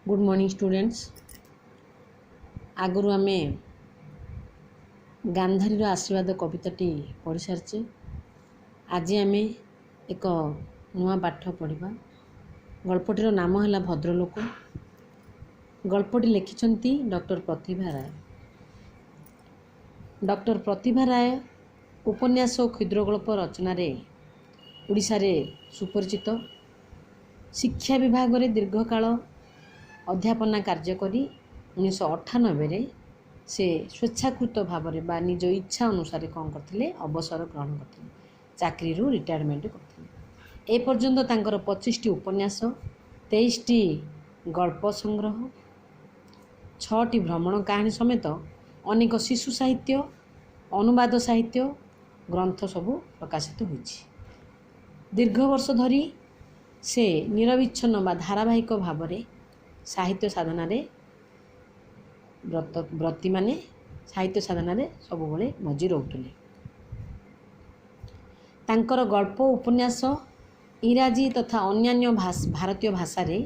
Good morning students. आगुरी आमे गांधारीर आशीर्वाद कविताटी पढ़ी सारी। आज आम एक नुआ पाठ पढ़ा। गल्पटीर नाम है भद्रलोक। गल्पटी लिखिछंती डॉक्टर प्रतिभा राय। डॉक्टर प्रतिभा राय उपन्यास और क्षुद्रगल्प रचन ओडिशा रे सुपरिचित। शिक्षा विभाग रे दीर्घकाल अध्यापना कार्य करी 1998 से स्वेच्छाकृत भाव में निज इच्छा अनुसार कौन करते अवसर ग्रहण करते चाकरी रिटायरमेंट करते। ए पर्यंत तांकर 25टी उपन्यास, 23टी गल्प संग्रह, 6टी भ्रमण कहानी समेत अनेक शिशु साहित्य, अनुवाद साहित्य ग्रंथ सबू प्रकाशित होइछि। दीर्घ वर्ष धरी से निरविच्छिन्न बा धारावाहिक भाव में साहित्य साधन व्रती माने साहित्य साधन सब मजी रोले। तांकर गल्प उपन्यास इंग्राजी तथा अन्यान्य भारतीय भाषा रे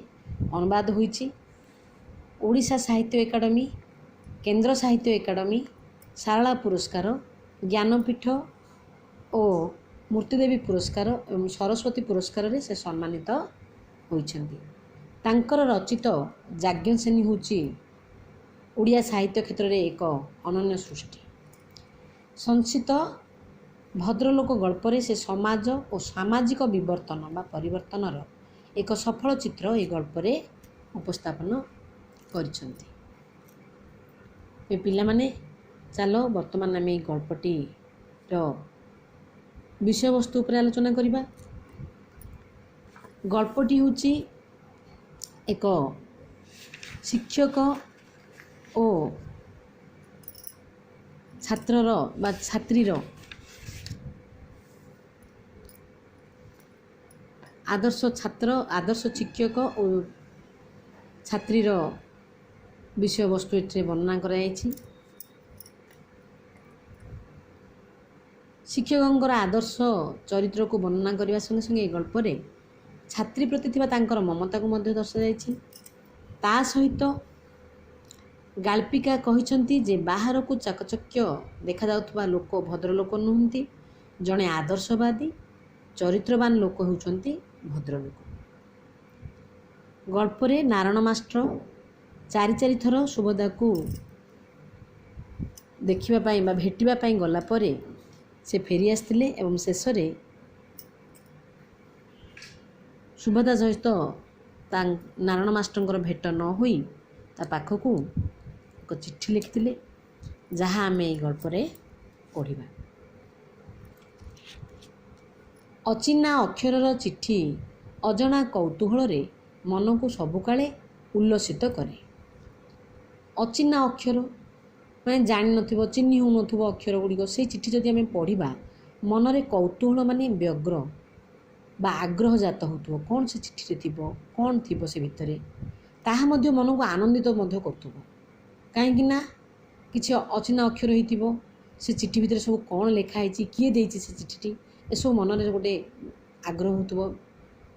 अनुवाद होइछि। ओडिशा साहित्य एकाडेमी, केंद्र साहित्य एकाडेमी, सारला पुरस्कार, ज्ञानपीठ और मूर्तिदेवी पुरस्कार एवं सरस्वती पुरस्कार रे से सम्मानित होइछन्ति। तांकर रचित याज्ञसेनी होची ओडिया साहित्य क्षेत्र में एक अनन्य सृष्टि। संक्षिप्त भद्रलोक गल्परे से समाज और सामाजिक विवर्तन बा परिवर्तनर एक सफल चित्र ए गल्परे उपस्थापन करिसंति। ए पिला माने चलो वर्तमान आम गल्पटी विषय वस्तु उपर आलोचना करिबा। गल्पटी होची एक शिक्षक और छात्रर बा छात्रीर आदर्श छात्र, आदर्श शिक्षक और छात्रीर विषय वस्तु एटे वर्णना कराई। शिक्षक आदर्श चरित्र को वर्णना करने संगे संगे गल्परे छात्री प्रति थिबा तांकर ममता को मध्य दर्शाई। ता सहित गाल्पिका कहिसंती जे बाहर को चाकचक्य देखा जाउथबा लोक भद्रलोक नुहंती, जड़े आदर्शवादी चरित्रवान लोक होउछंती भद्रलोक। गल्परे नारायण मास्टर चारि चारि थर सुभद्रा को देखिबा पई बा भेटिबा पई गला परे से फेरी आसथिले एवं शेष रे सुभद्रा सहित नारायण मास्टर भेट न होई ता पाखकू एक चिट्ठी लिखिथिले, जहाँ आम ये गल्परे पढ़ा। अचिन्ना अक्षरर चिट्ठी अजणा कौतूहल रे मन को सबुकाले उल्लसित करे। अचिन्ना अक्षर माने जानि नथिबो, चिन्हि हो नथिबो अक्षर गुड़िक से चिट्ठी जदि आम पढ़ा मनरे कौतूहल माने व्यग्र बा आग्रह जात होतुबो, कौन से चिट्ठी थिबो, कौन थिबो से भितरे ताहा मध्य मन को आनंदित मध्य करतुबो। कहीं ना किसी अचिन्ना अक्षर होइतिबो, से चिट्ठी भितर सब कौन लिखाई, किए देइछि से चिट्ठी, ए सब मन रे गोटे आग्रह होतुबो,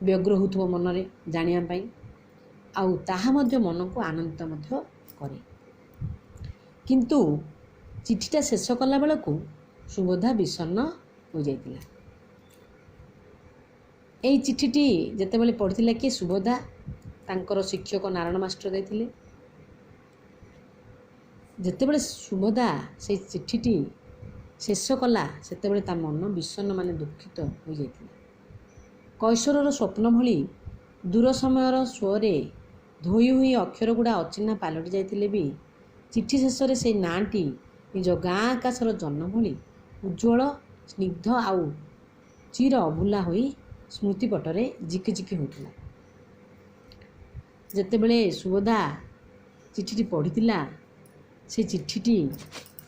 व्यग्र होतुबो मन रे जानिया पई, आउ ताहा मध्य मन को आनंदित मध्य करे। किंतु चिट्ठीटा शेष कला बेलकू सुभद्रा विषण्ण हो जाइतिला। एई चिट्ठीटी जेतेबेले पढ़िथिला कि सुभद्रा तांकर शिक्षक नारायण मास्टर देथिले। जेतेबेले सुभद्रा से चिट्ठीटी शेष कला सेतेबेले ता मन विषण्ण माने दुखित हो जाइतिला। कैशोरर स्वप्न भली दूर समयर स्वर धोई हुई अक्षर गुड़ा अचिन्ना पालटि जाइतिले भी चिट्ठी शेष रे से नाटी निज गाँ आकाशर जन्म भली उज्ज्वल स्निग्ध आउ चिर अभुला होई स्मृतिपटरे जिकिजिकी होतिला। जेतेबेले सुभद्रा चिट्ठी पढ़िथिला, से चिट्ठी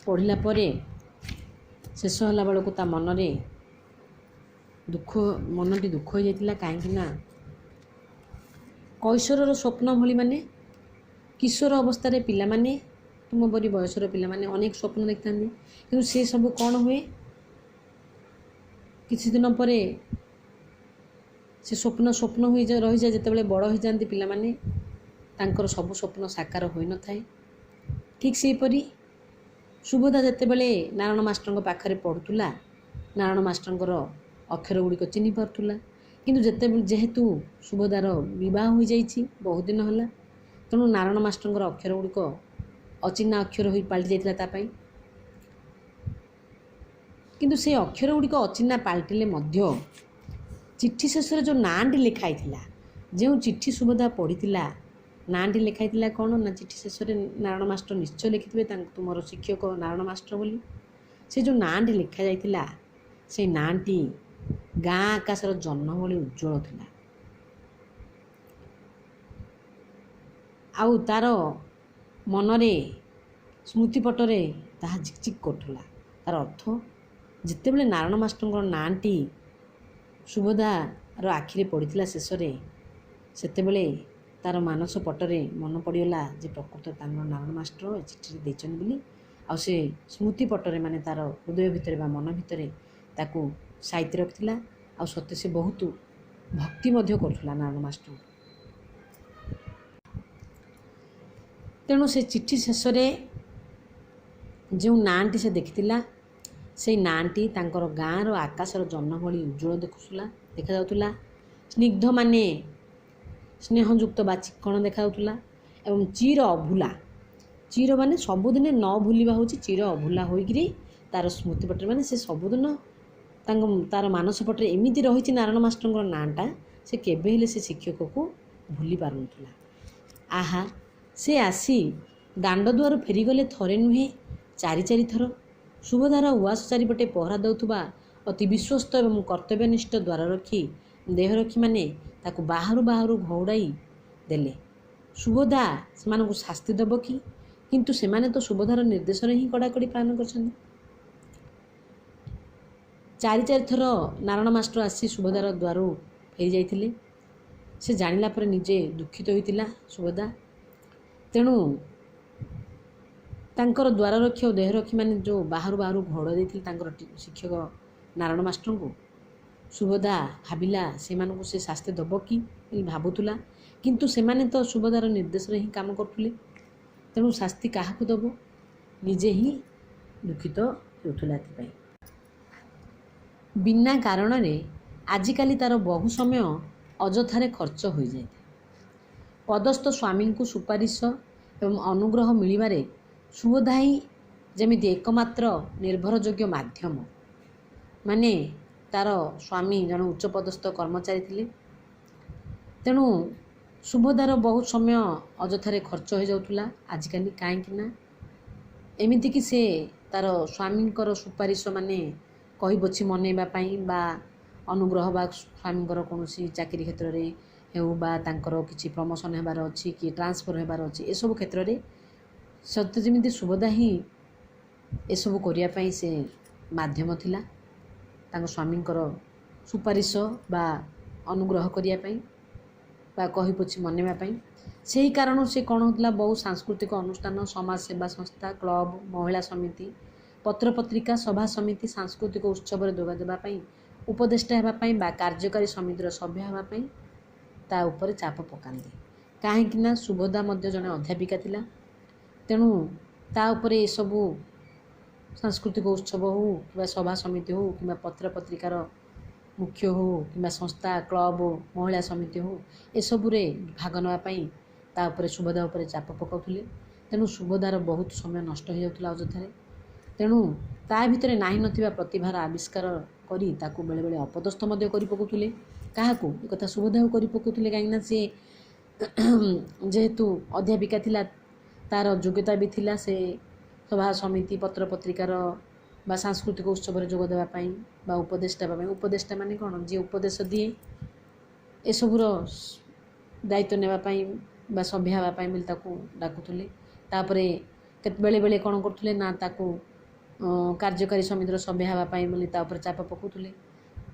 पढ़िला परे शेष होला बेलकू ता मनरे मनटी दुख हो जाइतिला। काहेकि ना कैशोरर स्वप्न भली माने किशोर अवस्था रे पिला माने तुम बरी बयसर पिला माने अनेक स्वप्न देखता, किंतु से सब कौन हुए किछि दिन परे से स्वप्न स्वप्न हो रही जाए। जिते बड़े हो जाती पिला माने ତାଙ୍କର ସବୁ ସ୍ୱପ୍ନ ସାକାର ହୋଇନଥାଏ। ଠିକ୍ ସେହିପରି ସୁଭଦ୍ରା ଯେତେବେଳେ ନାରାୟଣ ମାଷ୍ଟରଙ୍କ ପାଖରେ ପଢ଼ୁଥିଲା, ନାରାୟଣ ମାଷ୍ଟରଙ୍କର ଅକ୍ଷର ଗୁଡ଼ିକ ଚିହ୍ନି ପାରୁଥିଲା। କିନ୍ତୁ ଯେହେତୁ ସୁଭଦ୍ରାର ବିବାହ ହୋଇଯାଇଛି ବହୁତ ଦିନ ହେଲା, ତେଣୁ ନାରାୟଣ ମାଷ୍ଟରଙ୍କର ଅକ୍ଷର ଗୁଡ଼ିକ ଅଚିହ୍ନା ଅକ୍ଷର ହୋଇ ପାଲଟି ଯାଇଥିଲା ତା ପାଇଁ। କିନ୍ତୁ ସେ ଅକ୍ଷର ଗୁଡ଼ିକ ଅଚିହ୍ନା ପାଲଟିଲେ ମଧ୍ୟ ଚିଠି ଶେଷରେ ଯେଉଁ ନାଁଟି ଲେଖା ହେଇଥିଲା, ଯେଉଁ ଚିଠି ସୁଭଦ୍ରା ପଢ଼ିଥିଲା, ନାଁଟି ଲେଖା ହେଇଥିଲା କ'ଣ ନା, ଚିଠି ଶେଷରେ ନାରାୟଣ ମାଷ୍ଟର ନିଶ୍ଚୟ ଲେଖିଥିବେ ତୁମର ଶିକ୍ଷକ ନାରାୟଣ ମାଷ୍ଟର ବୋଲି। ସେ ଯେଉଁ ନାଁଟି ଲେଖାଯାଇଥିଲା, ସେଇ ନାଁଟି ଗାଁ ଆକାଶର ଜହ୍ନ ଭଳି ଉଜ୍ଜ୍ୱଳ ଥିଲା। ଆଉ ତା'ର ମନରେ ସ୍ମୃତିପଟରେ ତାହା ଝିକଝିକ କରୁଥିଲା। ତା'ର ଅର୍ଥ, ଯେତେବେଳେ ନାରାୟଣ ମାଷ୍ଟରଙ୍କର ନାଁଟି ସୁଭଦ୍ରାର ଆଖିରେ ପଡ଼ିଥିଲା ଶେଷରେ, ସେତେବେଳେ ତା'ର ମାନସ ପଟରେ ମନେ ପଡ଼ିଗଲା ଯେ ପ୍ରକୃତ ତାଙ୍କର ନାରାୟଣ ମାଷ୍ଟର ଏ ଚିଠିରେ ଦେଇଛନ୍ତି ବୋଲି। ଆଉ ସେ ସ୍ମୃତି ପଟରେ ମାନେ ତା'ର ହୃଦୟ ଭିତରେ ବା ମନ ଭିତରେ ତାକୁ ସାଇତି ରଖିଥିଲା। ଆଉ ସତେ ସେ ବହୁତ ଭକ୍ତି ମଧ୍ୟ କରୁଥିଲା ନାରାୟଣ ମାଷ୍ଟରଙ୍କୁ। ତେଣୁ ସେ ଚିଠି ଶେଷରେ ଯେଉଁ ନାଁଟି ସେ ଦେଖିଥିଲା, ସେଇ ନାଁଟି ତାଙ୍କର ଗାଁର ଆକାଶର ଜହ୍ନ ଭଳି ଉଜ୍ଜ୍ୱଳ ଦେଖାଯାଉଥିଲା। ସ୍ନିଗ୍ଧ ମାନେ ସ୍ନେହଯୁକ୍ତ ବା ଚିକ୍କଣ ଦେଖାଯାଉଥିଲା। ଏବଂ ଚିର ଅଭୁଲା, ଚିର ମାନେ ସବୁଦିନେ ନ ଭୁଲିବା ହେଉଛି ଚିର ଅଭୁଲା ହୋଇକରି ତା'ର ସ୍ମୃତି ପଟରେ, ମାନେ ସେ ସବୁଦିନ ତା'ର ମାନସ ପଟରେ ଏମିତି ରହିଛି ନାରାୟଣ ମାଷ୍ଟରଙ୍କର ନାଁଟା, ସେ କେବେ ହେଲେ ସେ ଶିକ୍ଷକକୁ ଭୁଲି ପାରୁନଥିଲା। ଆହା, ସେ ଆସି ଦାଣ୍ଡ ଦୁଆରୁ ଫେରିଗଲେ ଥରେ ନୁହେଁ, ଚାରି ଥର। ସୁଭଦ୍ରାର ଉଆସ ଚାରିପଟେ ପହରା ଦେଉଥିବା ଅତି ବିଶ୍ୱସ୍ତ ଏବଂ କର୍ତ୍ତବ୍ୟନିଷ୍ଠ ଦ୍ୱାରରକ୍ଷୀ ଦେହରକ୍ଷୀମାନେ ତାକୁ ବାହାରୁ ଘଉଡ଼ାଇ ଦେଲେ। ସୁଭଦ୍ରା ସେମାନଙ୍କୁ ଶାସ୍ତି ଦେବ କି? କିନ୍ତୁ ସେମାନେ ତ ସୁଭଦ୍ରାର ନିର୍ଦ୍ଦେଶରେ ହିଁ କଡ଼ାକଡ଼ି ପାଳନ କରିଛନ୍ତି। ଚାରି ଥର ନାରାୟଣ ମାଷ୍ଟର ଆସି ସୁଭଦ୍ରାର ଦ୍ୱାରୁ ଫେରି ଯାଇଥିଲେ। ସେ ଜାଣିଲା ପରେ ନିଜେ ଦୁଃଖିତ ହୋଇଥିଲା ସୁଭଦ୍ରା। ତେଣୁ ତାଙ୍କର ଦ୍ୱାରରକ୍ଷୀ ଓ ଦେହରକ୍ଷୀମାନେ ଯେଉଁ ବାହାରୁ ଘୋଡ଼ା ଦେଇଥିଲେ ତାଙ୍କର ଶିକ୍ଷକ ନାରାୟଣ ମାଷ୍ଟରଙ୍କୁ, ସୁଭଦ୍ରା ଭାବିଲା ସେମାନଙ୍କୁ ସେ ଶାସ୍ତି ଦେବ କି ବୋଲି ଭାବୁଥିଲା। କିନ୍ତୁ ସେମାନେ ତ ସୁଭଦ୍ରାର ନିର୍ଦ୍ଦେଶରେ ହିଁ କାମ କରୁଥିଲେ। ତେଣୁ ଶାସ୍ତି କାହାକୁ ଦେବ? ନିଜେ ହିଁ ଦୁଃଖିତ ହେଉଥିଲା ଏଥିପାଇଁ। ବିନା କାରଣରେ ଆଜିକାଲି ତା'ର ବହୁ ସମୟ ଅଯଥାରେ ଖର୍ଚ୍ଚ ହୋଇଯାଇଥାଏ। ପଦସ୍ଥ ସ୍ୱାମୀଙ୍କୁ ସୁପାରିଶ ଏବଂ ଅନୁଗ୍ରହ ମିଳିବାରେ ସୁଭଦ୍ରା ହିଁ ଯେମିତି ଏକମାତ୍ର ନିର୍ଭରଯୋଗ୍ୟ ମାଧ୍ୟମ। ମାନେ ତା'ର ସ୍ୱାମୀ ଜଣେ ଉଚ୍ଚପଦସ୍ଥ କର୍ମଚାରୀ ଥିଲେ। ତେଣୁ ସୁଭଦ୍ରାର ବହୁତ ସମୟ ଅଯଥାରେ ଖର୍ଚ୍ଚ ହୋଇଯାଉଥିଲା ଆଜିକାଲି। କାହିଁକି ନା ଏମିତିକି ସେ ତା'ର ସ୍ୱାମୀଙ୍କର ସୁପାରିଶ ମାନେ କହିବଛି ମନେଇବା ପାଇଁ ବା ଅନୁଗ୍ରହ ବା ସ୍ୱାମୀଙ୍କର କୌଣସି ଚାକିରି କ୍ଷେତ୍ରରେ ହେଉ ବା ତାଙ୍କର କିଛି ପ୍ରମୋସନ୍ ହେବାର ଅଛି କି ଟ୍ରାନ୍ସଫର୍ ହେବାର ଅଛି, ଏସବୁ କ୍ଷେତ୍ରରେ ସତେ ଯେମିତି ସୁଭଦ୍ରା ହିଁ ଏସବୁ କରିବା ପାଇଁ ସେ ମାଧ୍ୟମ ଥିଲା। ତାଙ୍କ ସ୍ୱାମୀଙ୍କର ସୁପାରିଶ ବା ଅନୁଗ୍ରହ କରିବା ପାଇଁ ବା କହିପୋଛି ମନେଇବା ପାଇଁ। ସେହି କାରଣରୁ ସେ କ'ଣ ହେଉଥିଲା, ବହୁ ସାଂସ୍କୃତିକ ଅନୁଷ୍ଠାନ, ସମାଜସେବା ସଂସ୍ଥା, କ୍ଲବ, ମହିଳା ସମିତି, ପତ୍ରପତ୍ରିକା, ସଭା ସମିତି, ସାଂସ୍କୃତିକ ଉତ୍ସବରେ ଯୋଗ ଦେବା ପାଇଁ, ଉପଦେଷ୍ଟା ହେବା ପାଇଁ ବା କାର୍ଯ୍ୟକାରୀ ସମିତିର ସଭ୍ୟ ହେବା ପାଇଁ ତା ଉପରେ ଚାପ ପକାନ୍ତି। କାହିଁକି ନା ସୁଭଦ୍ରା ମଧ୍ୟ ଜଣେ ଅଧ୍ୟାପିକା ଥିଲା। ତେଣୁ ତା ଉପରେ ଏସବୁ ସାଂସ୍କୃତିକ ଉତ୍ସବ ହେଉ କିମ୍ବା ସଭା ସମିତି ହେଉ କିମ୍ବା ପତ୍ରପତ୍ରିକାର ମୁଖ୍ୟ ହେଉ କିମ୍ବା ସଂସ୍ଥା, କ୍ଲବ, ମହିଳା ସମିତି ହେଉ, ଏସବୁରେ ଭାଗ ନେବା ପାଇଁ ତା ଉପରେ ସୁଭଦ୍ରା ଉପରେ ଚାପ ପକାଉଥିଲେ। ତେଣୁ ସୁଭଦ୍ରାର ବହୁତ ସମୟ ନଷ୍ଟ ହୋଇଯାଉଥିଲା ଅଯଥାରେ। ତେଣୁ ତା ଭିତରେ ନାହିଁ ନଥିବା ପ୍ରତିଭାର ଆବିଷ୍କାର କରି ତାକୁ ବେଳେବେଳେ ଅପଦସ୍ଥ ମଧ୍ୟ କରି ପକାଉଥିଲେ। କାହାକୁ? ଏକଥା ସୁଭଦ୍ରାକୁ କରି ପକାଉଥିଲେ। କାହିଁକିନା ସେ ଯେହେତୁ ଅଧ୍ୟାପିକା ଥିଲା, ତା'ର ଯୋଗ୍ୟତା ବି ଥିଲା ସେ ସଭା ସମିତି, ପତ୍ରପତ୍ରିକାର ବା ସାଂସ୍କୃତିକ ଉତ୍ସବରେ ଯୋଗ ଦେବା ପାଇଁ ବା ଉପଦେଷ୍ଟା ହେବା ପାଇଁ। ଉପଦେଷ୍ଟା ମାନେ କ'ଣ? ଯିଏ ଉପଦେଶ ଦିଏ, ଏସବୁର ଦାୟିତ୍ୱ ନେବା ପାଇଁ ବା ସଭ୍ୟ ହେବା ପାଇଁ ବୋଲି ତାକୁ ଡାକୁଥିଲେ। ତାପରେ ବେଳେବେଳେ କ'ଣ କରୁଥିଲେ ନା, ତାକୁ କାର୍ଯ୍ୟକାରୀ ସମିତିର ସଭ୍ୟ ହେବା ପାଇଁ ବୋଲି ତା ଉପରେ ଚାପ ପକାଉଥିଲେ।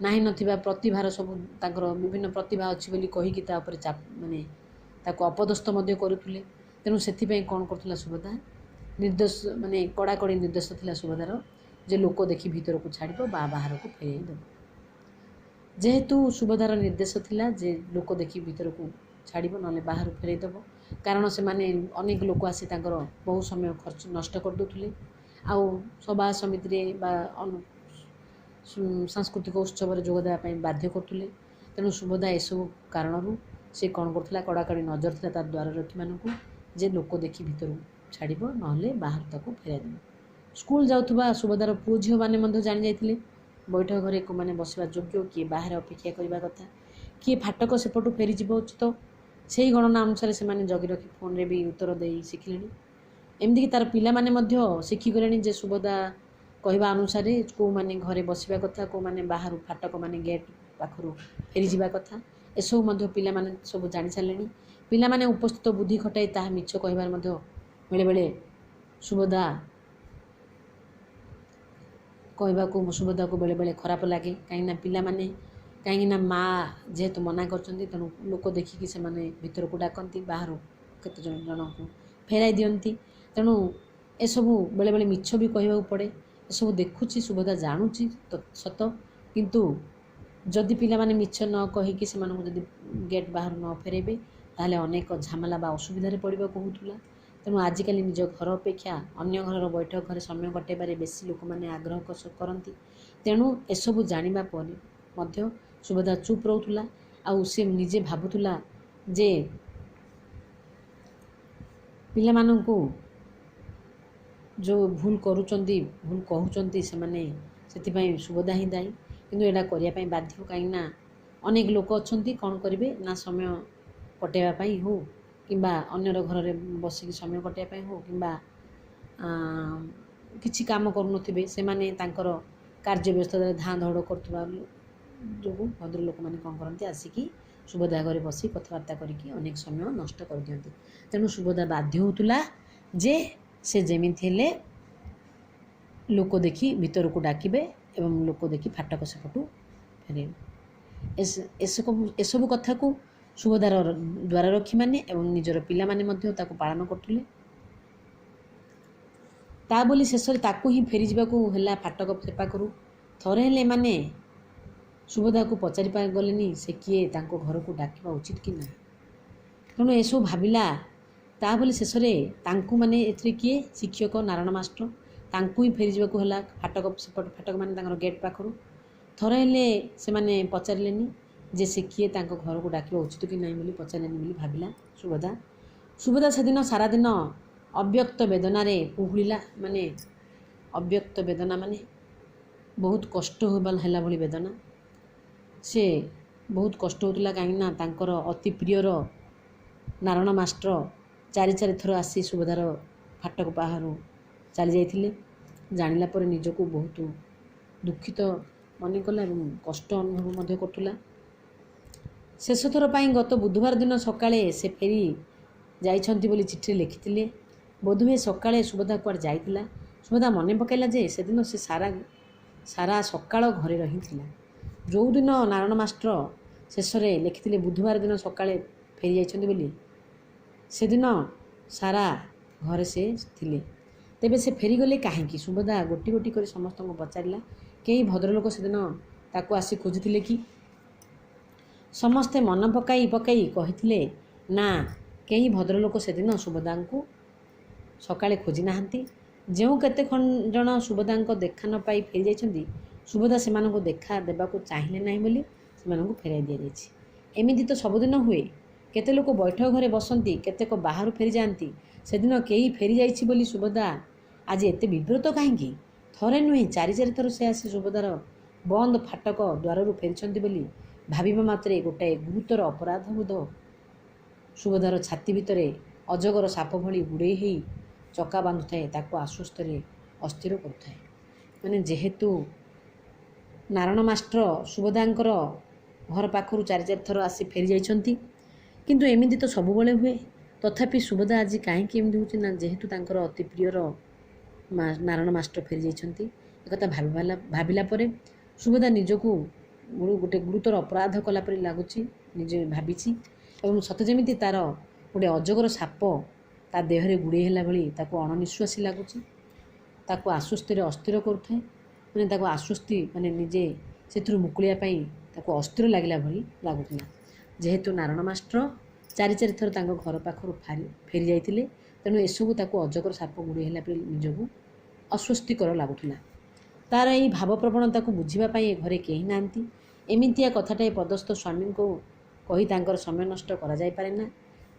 ନାହିଁ ନଥିବା ପ୍ରତିଭାର ସବୁ ତାଙ୍କର ବିଭିନ୍ନ ପ୍ରତିଭା ଅଛି ବୋଲି କହିକି ତା ଉପରେ ମାନେ ତାକୁ ଅପଦସ୍ଥ ମଧ୍ୟ କରୁଥିଲେ। ତେଣୁ ସେଥିପାଇଁ କ'ଣ କରୁଥିଲା ସୁଭଦ୍ରା, ନିର୍ଦ୍ଦେଶ ମାନେ କଡ଼ାକଡ଼ି ନିର୍ଦ୍ଦେଶ ଥିଲା ସୁଭଦ୍ରାର ଯେ ଲୋକ ଦେଖି ଭିତରକୁ ଛାଡ଼ିବ ବା ବାହାରକୁ ଫେରାଇ ଦେବ। ଯେହେତୁ ସୁଭଦ୍ରାର ନିର୍ଦ୍ଦେଶ ଥିଲା ଯେ ଲୋକ ଦେଖି ଭିତରକୁ ଛାଡ଼ିବ ନହେଲେ ବାହାରକୁ ଫେରାଇ ଦେବ, କାରଣ ସେମାନେ ଅନେକ ଲୋକ ଆସି ତାଙ୍କର ବହୁ ସମୟ ଖର୍ଚ୍ଚ ନଷ୍ଟ କରିଦେଉଥିଲେ ଆଉ ସଭା ସମିତିରେ ବା ସାଂସ୍କୃତିକ ଉତ୍ସବରେ ଯୋଗ ଦେବା ପାଇଁ ବାଧ୍ୟ କରୁଥିଲେ। ତେଣୁ ସୁଭଦ୍ରା ଏସବୁ କାରଣରୁ ସେ କ'ଣ କରୁଥିଲା, କଡ଼ାକଡ଼ି ନଜର ଥିଲା ତା ଦ୍ୱାରରକ୍ଷୀମାନଙ୍କୁ ଯେ ଲୋକ ଦେଖି ଭିତରୁ ଛାଡ଼ିବ, ନହେଲେ ବାହାରୁ ତାକୁ ଫେରାଇ ଦେବ। ସ୍କୁଲ ଯାଉଥିବା ସୁଭଦ୍ରାର ପୁଅ ଝିଅମାନେ ମଧ୍ୟ ଜାଣିଯାଇଥିଲେ ବୈଠକ ଘରେ କେଉଁମାନେ ବସିବା ଯୋଗ୍ୟ, କିଏ ବାହାରେ ଅପେକ୍ଷା କରିବା କଥା, କିଏ ଫାଟକ ସେପଟୁ ଫେରିଯିବ ଉଚିତ। ସେହି ଗଣନା ଅନୁସାରେ ସେମାନେ ଜଗି ରଖି ଫୋନ୍ରେ ବି ଉତ୍ତର ଦେଇ ଶିଖିଲେଣି। ଏମିତିକି ତା'ର ପିଲାମାନେ ମଧ୍ୟ ଶିଖିଗଲେଣି ଯେ ସୁଭଦ୍ରା କହିବା ଅନୁସାରେ କେଉଁମାନେ ଘରେ ବସିବା କଥା, କେଉଁମାନେ ବାହାରୁ ଫାଟକ ମାନେ ଗେଟ୍ ପାଖରୁ ଫେରିଯିବା କଥା, ଏସବୁ ମଧ୍ୟ ପିଲାମାନେ ସବୁ ଜାଣିସାରିଲେଣି। ପିଲାମାନେ ଉପସ୍ଥିତ ବୁଦ୍ଧି ଖଟାଇ ତାହା ମିଛ କହିବାରେ ମଧ୍ୟ ବେଳେବେଳେ ସୁଭଦ୍ରାକୁ ବେଳେବେଳେ ଖରାପ ଲାଗେ। କାହିଁକିନା ମାଆ ଯେହେତୁ ମନା କରିଛନ୍ତି, ତେଣୁ ଲୋକ ଦେଖିକି ସେମାନେ ଭିତରକୁ ଡାକନ୍ତି, ବାହାରୁ କେତେ ଜଣଙ୍କୁ ଫେରାଇ ଦିଅନ୍ତି। ତେଣୁ ଏସବୁ ବେଳେବେଳେ ମିଛ ବି କହିବାକୁ ପଡ଼େ। ଏସବୁ ଦେଖୁଛି ସୁଭଦ୍ରା, ଜାଣୁଛି ସତ, କିନ୍ତୁ ଯଦି ପିଲାମାନେ ମିଛ ନ କହିକି ସେମାନଙ୍କୁ ଯଦି ଗେଟ୍ ବାହାରୁ ନ ଫେରାଇବେ ତାହେଲେ ଅନେକ ଝାମେଲା ବା ଅସୁବିଧାରେ ପଡ଼ିବାକୁ ହେଉଥିଲା। ତେଣୁ ଆଜିକାଲି ନିଜ ଘର ଅପେକ୍ଷା ଅନ୍ୟ ଘରର ବୈଠକ ଘରେ ସମୟ କଟାଇବାରେ ବେଶୀ ଲୋକମାନେ ଆଗ୍ରହ କରନ୍ତି। ତେଣୁ ଏସବୁ ଜାଣିବା ପରେ ମଧ୍ୟ ସୁଭଦ୍ରା ଚୁପ୍ ରହୁଥିଲା। ଆଉ ସେ ନିଜେ ଭାବୁଥିଲା ଯେ ପିଲାମାନଙ୍କୁ ଯେଉଁ ଭୁଲ କରୁଛନ୍ତି, ଭୁଲ କହୁଛନ୍ତି ସେମାନେ, ସେଥିପାଇଁ ସୁଭଦ୍ରା ହିଁ ଦାୟୀ। କିନ୍ତୁ ଏଇଟା କରିବା ପାଇଁ ବାଧ୍ୟ, କାହିଁକିନା ଅନେକ ଲୋକ ଅଛନ୍ତି କ'ଣ କରିବେ ନା ସମୟ କଟାଇବା ପାଇଁ ହେଉ କିମ୍ବା ଅନ୍ୟର ଘରରେ ବସିକି ସମୟ କଟାଇବା ପାଇଁ ହେଉ କିମ୍ବା କିଛି କାମ କରୁନଥିବେ, ସେମାନେ ତାଙ୍କର କାର୍ଯ୍ୟ ବ୍ୟସ୍ତତାରେ ଧାଁ ଦୌଡ଼ କରୁଥିବା ଯୋଗୁଁ ଭଦ୍ରଲୋକମାନେ କ'ଣ କରନ୍ତି, ଆସିକି ସୁଭଦ୍ରା ଘରେ ବସି କଥାବାର୍ତ୍ତା କରିକି ଅନେକ ସମୟ ନଷ୍ଟ କରିଦିଅନ୍ତି। ତେଣୁ ସୁଭଦ୍ରା ବାଧ୍ୟ ହେଉଥିଲା ଯେ ସେ ଯେମିତି ହେଲେ ଲୋକ ଦେଖି ଭିତରକୁ ଡାକିବେ ଏବଂ ଲୋକ ଦେଖି ଫାଟକ ସେପଟୁ ଫେରାଇବେ। ଏସବୁ କଥାକୁ ସୁଭଦ୍ରାର ଦ୍ୱାରରକ୍ଷୀମାନେ ଏବଂ ନିଜର ପିଲାମାନେ ମଧ୍ୟ ତାକୁ ପାଳନ କରୁଥିଲେ। ତା ବୋଲି ଶେଷରେ ତାକୁ ହିଁ ଫେରିଯିବାକୁ ହେଲା ଫାଟକ ସେ ପାଖରୁ। ଥରେ ହେଲେ ଏମାନେ ସୁଭଦ୍ରାକୁ ପଚାରି ଗଲେନି ସେ କିଏ, ତାଙ୍କ ଘରକୁ ଡାକିବା ଉଚିତ କି ନାହିଁ। ତେଣୁ ଏସବୁ ଭାବିଲା। ତା ବୋଲି ଶେଷରେ ତାଙ୍କୁ ମାନେ ଏଥିରେ କିଏ, ଶିକ୍ଷକ ନାରାୟଣ ମାଷ୍ଟର, ତାଙ୍କୁ ହିଁ ଫେରିଯିବାକୁ ହେଲା ଫାଟକ ମାନେ ତାଙ୍କର ଗେଟ୍ ପାଖରୁ। ଥରେ ହେଲେ ସେମାନେ ପଚାରିଲେନି ଯେ ସେ କିଏ, ତାଙ୍କ ଘରକୁ ଡାକିବା ଉଚିତ କି ନାହିଁ ବୋଲି ପଚାରିଲେନି ବୋଲି ଭାବିଲା ସୁଭଦ୍ରା ସେଦିନ ସାରାଦିନ ଅବ୍ୟକ୍ତ ବେଦନାରେ କୁହୁଳିଲା। ଅବ୍ୟକ୍ତ ବେଦନା ମାନେ ବହୁତ କଷ୍ଟ ହେଲା ଭଳି ବେଦନା। ସେ ବହୁତ କଷ୍ଟ ହେଉଥିଲା, କାହିଁକିନା ତାଙ୍କର ଅତି ପ୍ରିୟର ନାରାୟଣ ମାଷ୍ଟର ଚାରି ଥର ଆସି ସୁଭଦ୍ରାର ଫାଟକ ବାହାରୁ ଚାଲି ଯାଇଥିଲେ। ଜାଣିଲା ପରେ ନିଜକୁ ବହୁତ ଦୁଃଖିତ ମନେ କଲା ଏବଂ କଷ୍ଟ ଅନୁଭବ ମଧ୍ୟ କରୁଥିଲା। ଶେଷ ଥର ପାଇଁ ଗତ ବୁଧବାର ଦିନ ସକାଳେ ସେ ଫେରି ଯାଇଛନ୍ତି ବୋଲି ଚିଠିରେ ଲେଖିଥିଲେ। ବୋଧହୁଏ ସକାଳେ ସୁଭଦ୍ରା କୁଆଡ଼େ ଯାଇଥିଲା। ସୁଭଦ୍ରା ମନେ ପକାଇଲା ଯେ ସେଦିନ ସେ ସାରା ସକାଳ ଘରେ ରହିଥିଲା। ଯେଉଁଦିନ ନାରାୟଣ ମାଷ୍ଟର ଶେଷରେ ଲେଖିଥିଲେ ବୁଧବାର ଦିନ ସକାଳେ ଫେରି ଯାଇଛନ୍ତି ବୋଲି, ସେଦିନ ସାରା ଘରେ ସେ ଥିଲେ। ତେବେ ସେ ଫେରିଗଲେ କାହିଁକି? ସୁଭଦ୍ରା ଗୋଟି ଗୋଟି କରି ସମସ୍ତଙ୍କୁ ପଚାରିଲା। କେହି ଭଦ୍ରଲୋକ ସେଦିନ ତାକୁ ଆସି ଖୋଜିଥିଲେ କି? ସମସ୍ତେ ମନ ପକାଇ କହିଥିଲେ ନା, କେହି ଭଦ୍ରଲୋକ ସେଦିନ ସୁଭଦ୍ରାଙ୍କୁ ସକାଳେ ଖୋଜି ନାହାନ୍ତି। ଯେଉଁ କେତେ ଜଣ ସୁଭଦ୍ରାଙ୍କ ଦେଖା ନ ପାଇ ଫେରି ଯାଇଛନ୍ତି, ସୁଭଦ୍ରା ସେମାନଙ୍କୁ ଦେଖା ଦେବାକୁ ଚାହିଁଲେ ନାହିଁ ବୋଲି ସେମାନଙ୍କୁ ଫେରାଇ ଦିଆଯାଇଛି। ଏମିତି ତ ସବୁଦିନ ହୁଏ। କେତେ ଲୋକ ବୈଠକ ଘରେ ବସନ୍ତି, କେତେକ ବାହାରୁ ଫେରିଯାଆନ୍ତି। ସେଦିନ କେହି ଫେରିଯାଇଛି ବୋଲି ସୁଭଦ୍ରା ଆଜି ଏତେ ବିବ୍ରତ କାହିଁକି? ଥରେ ନୁହେଁ, ଚାରି ଥର ସେ ଆସି ସୁଭଦ୍ରାର ବନ୍ଦ ଫାଟକ ଦ୍ୱାରରୁ ଫେରିଛନ୍ତି ବୋଲି ଭାବିବା ମାତ୍ରେ ଗୋଟାଏ ଗୁରୁତର ଅପରାଧବୋଧ ସୁଭଦ୍ରାର ଛାତି ଭିତରେ ଅଜଗର ସାପ ଭଳି ଗୁଡ଼େଇ ହେଇ ଚକା ବାନ୍ଧୁଥାଏ, ତାକୁ ଆଶ୍ୱସ୍ତରେ ଅସ୍ଥିର କରୁଥାଏ। ଯେହେତୁ ନାରାୟଣ ମାଷ୍ଟର ସୁଭଦ୍ରାଙ୍କର ଘର ପାଖରୁ ଚାରି ଥର ଆସି ଫେରି ଯାଇଛନ୍ତି, କିନ୍ତୁ ଏମିତି ତ ସବୁବେଳେ ହୁଏ। ତଥାପି ସୁଭଦ୍ରା ଆଜି କାହିଁକି ଏମିତି ହେଉଛି ନା, ଯେହେତୁ ତାଙ୍କର ଅତି ପ୍ରିୟର ନାରାୟଣ ମାଷ୍ଟର ଫେରି ଯାଇଛନ୍ତି। ଏକଥା ଭାବିଲା ପରେ ସୁଭଦ୍ରା ନିଜକୁ ଗୋଟେ ଗୁରୁତର ଅପରାଧ କଲା ପରି ଲାଗୁଛି, ନିଜେ ଭାବିଛି। ଏବଂ ସତେ ଯେମିତି ତା'ର ଗୋଟେ ଅଜଗର ସାପ ତା ଦେହରେ ଗୁଡ଼େଇ ହେଲା ଭଳି ତାକୁ ଅଣନିଶ୍ୱାସୀ ଲାଗୁଛି। ତାକୁ ଆଶ୍ୱସ୍ତିରେ ଅସ୍ଥିର କରୁଥାଏ। ତାକୁ ଆଶ୍ୱସ୍ତି ନିଜେ ସେଥିରୁ ମୁକୁଳିବା ପାଇଁ ତାକୁ ଅସ୍ଥିର ଲାଗିଲା ଭଳି ଲାଗୁଥିଲା। ଯେହେତୁ ନାରାୟଣ ମାଷ୍ଟର ଚାରି ଥର ତାଙ୍କ ଘର ପାଖରୁ ଫେରି ଯାଇଥିଲେ। ତେଣୁ ଏସବୁ ତାକୁ ଅଜଗର ସାପ ଗୁଡ଼େଇ ହେଲା ପରି ନିଜକୁ ଅସ୍ୱସ୍ତିକର ଲାଗୁଥିଲା। ତା'ର ଏହି ଭାବପ୍ରବଣତାକୁ ବୁଝିବା ପାଇଁ ଏ ଘରେ କେହି ନାହାନ୍ତି। ଏମିତିଆ କଥାଟାଏ ପଦସ୍ଥ ସ୍ୱାମୀଙ୍କୁ କହି ତାଙ୍କର ସମୟ ନଷ୍ଟ କରାଯାଇପାରେ ନା।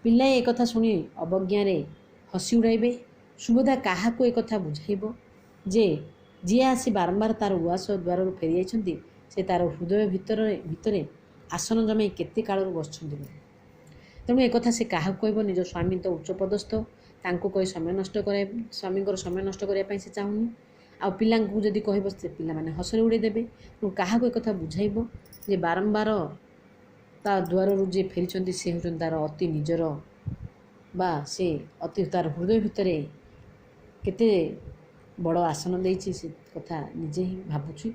ପିଲାଏ ଏକଥା ଶୁଣି ଅବଜ୍ଞାରେ ହସି ଉଡ଼ାଇବେ। ସୁଭଦ୍ରା କାହାକୁ ଏକଥା ବୁଝାଇବ ଯେ ଯିଏ ଆସି ବାରମ୍ବାର ତା'ର ଉଆସ ଦ୍ୱାରରୁ ଫେରିଯାଇଛନ୍ତି ସେ ତା'ର ହୃଦୟ ଭିତରେ ଆସନ ଜମାଇ କେତେ କାଳରୁ ବସିଛନ୍ତି ବୋଲି। ତେଣୁ ଏକଥା ସେ କାହାକୁ କହିବ? ନିଜ ସ୍ୱାମୀ ତ ଉଚ୍ଚପଦସ୍ଥ, ତାଙ୍କୁ କହି ସ୍ୱାମୀଙ୍କର ସମୟ ନଷ୍ଟ କରିବା ପାଇଁ ସେ ଚାହୁଁନି। ଆଉ ପିଲାଙ୍କୁ ଯଦି କହିବ ସେ ପିଲାମାନେ ହସରେ ଉଡ଼େଇ ଦେବେ। ତେଣୁ କାହାକୁ ଏକଥା ବୁଝାଇବ ଯେ ବାରମ୍ବାର ତା ଦ୍ୱାରରୁ ଯିଏ ଫେରିଛନ୍ତି ସେ ହେଉଛନ୍ତି ତା'ର ଅତି ନିଜର, ବା ସେ ଅତି ତା'ର ହୃଦୟ ଭିତରେ କେତେ ବଡ଼ ଆସନ ଦେଇଛି ସେ କଥା ନିଜେ ହିଁ ଭାବୁଛି।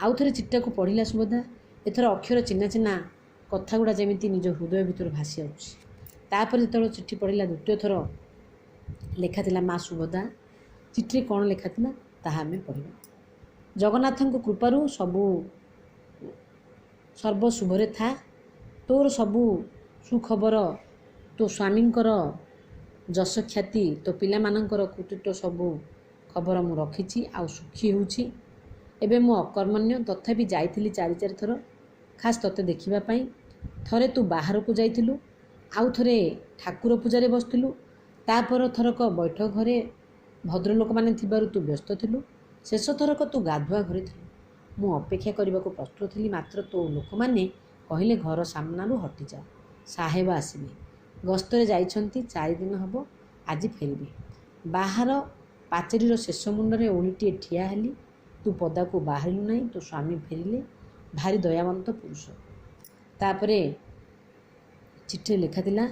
ଆଉ ଥରେ ଚିଠିଟାକୁ ପଢ଼ିଲା ସୁଭଦ୍ରା। ଏଥର ଅକ୍ଷର ଚିହ୍ନା ଚିହ୍ନା କଥାଗୁଡ଼ା ଯେମିତି ନିଜ ହୃଦୟ ଭିତରୁ ଭାସି ଆସୁଛି। ତାପରେ ଯେତେବେଳେ ଚିଠି ପଢ଼ିଲା ଦ୍ୱିତୀୟ ଥର ଲେଖା ଥିଲା ମା ସୁଭଦ୍ରା। ଚିଠିରେ କ'ଣ ଲେଖା ଥିଲା ତାହା ଆମେ ପଢ଼ିବା। ଜଗନ୍ନାଥଙ୍କ କୃପାରୁ ସର୍ବ ଶୁଭରେ ଥା। ତୋର ସବୁ ସୁଖବର, ତୋ ସ୍ୱାମୀଙ୍କର ଯଶ ଖ୍ୟାତି, ତୋ ପିଲାମାନଙ୍କର କୃତିତ୍ୱ ସବୁ ଖବର ମୁଁ ରଖିଛି ଆଉ ସୁଖୀ ହେଉଛି। ଏବେ ମୁଁ ଅକର୍ମଣ୍ୟ, ତଥାପି ଯାଇଥିଲି ଚାରି ଥର ଖାସ୍ ତୋତେ ଦେଖିବା ପାଇଁ। ଥରେ ତୁ ବାହାରକୁ ଯାଇଥିଲୁ, ଆଉ ଥରେ ଠାକୁର ପୂଜାରେ ବସିଥିଲୁ, ତାପର ଥରକ ବୈଠକ ଘରେ ଭଦ୍ରଲୋକମାନେ ଥିବାରୁ ତୁ ବ୍ୟସ୍ତ ଥିଲୁ, ଶେଷ ଥରକ ତୁ ଗାଧୁଆ ଘରେ ଥିଲୁ। ମୁଁ ଅପେକ୍ଷା କରିବାକୁ ପ୍ରସ୍ତୁତ ଥିଲି, ମାତ୍ର ତୋ ଲୋକମାନେ କହିଲେ ଘର ସାମ୍ନାରୁ ହଟିଯାଅ, ସାହେବ ଆସିବେ। ଗସ୍ତରେ ଯାଇଛନ୍ତି, 4 ଦିନ ହେବ, ଆଜି ଫେରିବେ। ବାହାର ପାଚେରୀର ଶେଷ ମୁଣ୍ଡରେ ଓଳିଟିଏ ଠିଆ ହେଲି, ତୁ ପଦାକୁ ବାହାରିଲୁ ନାହିଁ। ତୋ ସ୍ୱାମୀ ଫେରିଲେ, ଭାରି ଦୟାବନ୍ତ ପୁରୁଷ। ତାପରେ ଚିଠିରେ ଲେଖା ଥିଲା